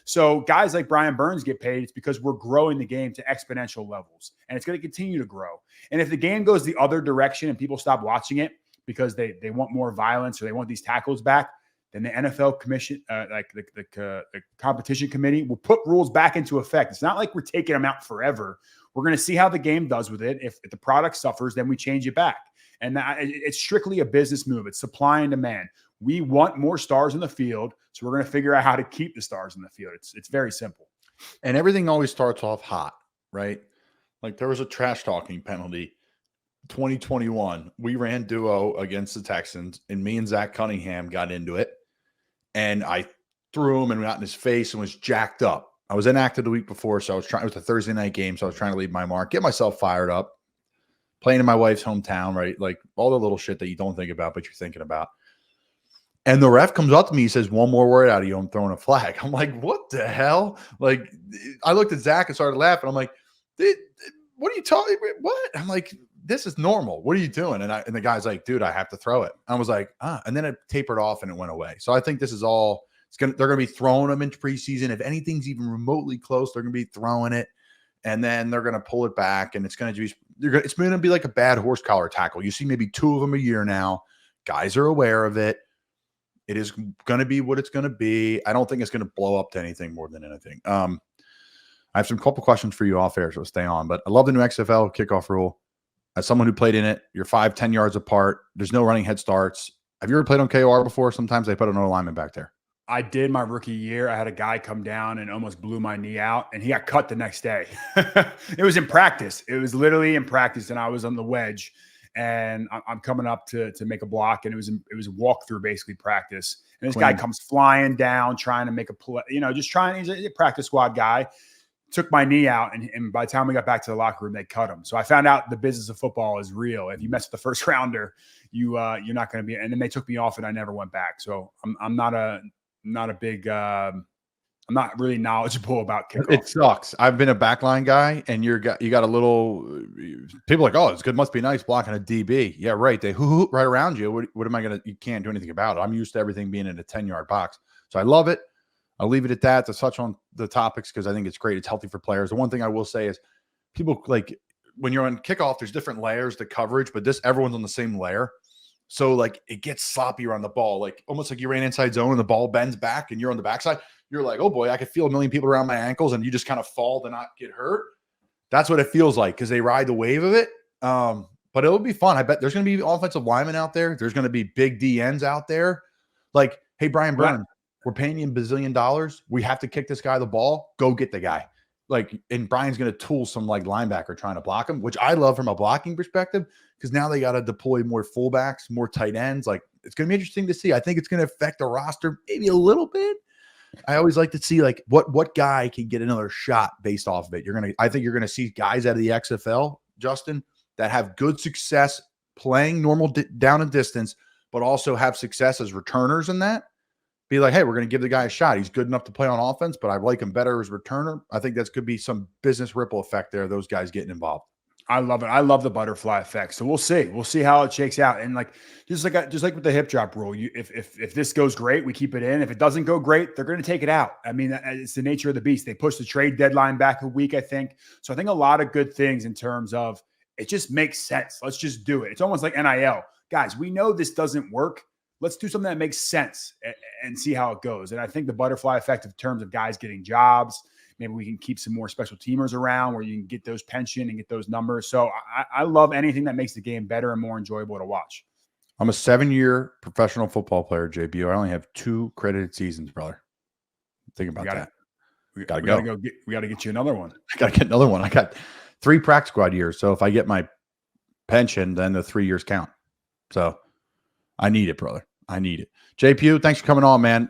So guys like Brian Burns get paid. It's because we're growing the game to exponential levels, and it's going to continue to grow. And if the game goes the other direction and people stop watching it because they want more violence or they want these tackles back, then the NFL commission, the competition committee, will put rules back into effect. It's not like we're taking them out forever. We're going to see how the game does with it. If the product suffers, then we change it back. And it's strictly a business move. It's supply and demand. We want more stars in the field, so we're going to figure out how to keep the stars in the field. It's very simple. And everything always starts off hot, right? Like there was a trash talking penalty 2021. We ran duo against the Texans, and me and Zach Cunningham got into it. And I threw him and got in his face and was jacked up. I was inactive the week before, so it was a Thursday night game, so I was trying to leave my mark, get myself fired up, playing in my wife's hometown, right? Like all the little shit that you don't think about, but you're thinking about. And the ref comes up to me, he says, one more word out of you, I'm throwing a flag. I'm like, what the hell? Like, I looked at Zach and started laughing. I'm like, what are you talking about? What? I'm like, this is normal. What are you doing? And the guy's like, dude, I have to throw it. I was like, and then it tapered off and it went away. So I think this is all, they're going to be throwing them in preseason. If anything's even remotely close, they're going to be throwing it. And then they're going to pull it back. And it's going to be like a bad horse collar tackle. You see maybe 2 of them a year now. Guys are aware of it. It is going to be what it's going to be. I don't think it's going to blow up to anything more than anything. I have some couple questions for you off air, so stay on. But I love the new XFL kickoff rule. As someone who played in it, you're 5-10 yards apart. There's no running head starts. Have you ever played on KOR before? Sometimes they put an O-Lineman back there. I did my rookie year. I had a guy come down and almost blew my knee out, and he got cut the next day. It was in practice. It was literally in practice, and I was on the wedge. And I'm coming up to make a block, and it was a walkthrough, basically practice. And this guy comes flying down, trying to make a play, just trying. He's a practice squad guy. Took my knee out, and by the time we got back to the locker room, they cut him. So I found out the business of football is real. If you mess with the first rounder, you're not going to be. And then they took me off, and I never went back. So I'm not really knowledgeable about kickoff. It sucks. I've been a backline guy, and you got a little people like, oh, it's good, must be nice blocking a DB. Yeah, right. They hoot right around you. What am I gonna? You can't do anything about it. I'm used to everything being in a 10-yard box, so I love it. I'll leave it at that to touch on the topics because I think it's great. It's healthy for players. The one thing I will say is people like when you're on kickoff, there's different layers to coverage, but everyone's on the same layer. So like it gets sloppy around the ball, like almost like you ran inside zone and the ball bends back and you're on the backside. You're like, oh boy, I could feel a million people around my ankles, and you just kind of fall to not get hurt. That's what it feels like because they ride the wave of it. But it'll be fun. I bet there's going to be offensive linemen out there. There's going to be big DNs out there. Like, hey, Brian Byrne, we're paying you $1 billion. We have to kick this guy the ball. Go get the guy. Like, and Brian's going to tool some like linebacker trying to block him, which I love from a blocking perspective because now they got to deploy more fullbacks, more tight ends. Like, it's going to be interesting to see. I think it's going to affect the roster maybe a little bit. I always like to see like what guy can get another shot based off of it. I think you're gonna see guys out of the XFL, Justin, that have good success playing normal down and distance, but also have success as returners in that. Be like, hey, we're gonna give the guy a shot. He's good enough to play on offense, but I like him better as returner. I think that's could be some business ripple effect there. Those guys getting involved. I love it. I love the butterfly effect. So we'll see. We'll see how it shakes out. And like just like with the hip drop rule, if this goes great, we keep it in. If it doesn't go great, they're going to take it out. I mean, it's the nature of the beast. They pushed the trade deadline back a week, I think. So I think a lot of good things in terms of it just makes sense. Let's just do it. It's almost like NIL. Guys, we know this doesn't work. Let's do something that makes sense and see how it goes. And I think the butterfly effect in terms of guys getting jobs, maybe we can keep some more special teamers around where you can get those pension and get those numbers. So I love anything that makes the game better and more enjoyable to watch. I'm a 7-year professional football player, JB. I only have 2 credited seasons, brother. Think about that. We got to get you another one. I got to get another one. I got 3 practice squad years. So if I get my pension, then the 3 years count. So I need it, brother. I need it. Jay Pugh, thanks for coming on, man.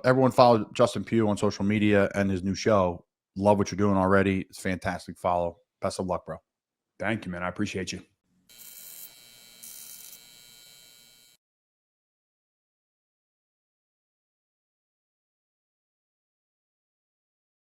Everyone follow Justin Pugh on social media and his new show. Love what you're doing already. It's fantastic follow. Best of luck, bro. Thank you, man. I appreciate you.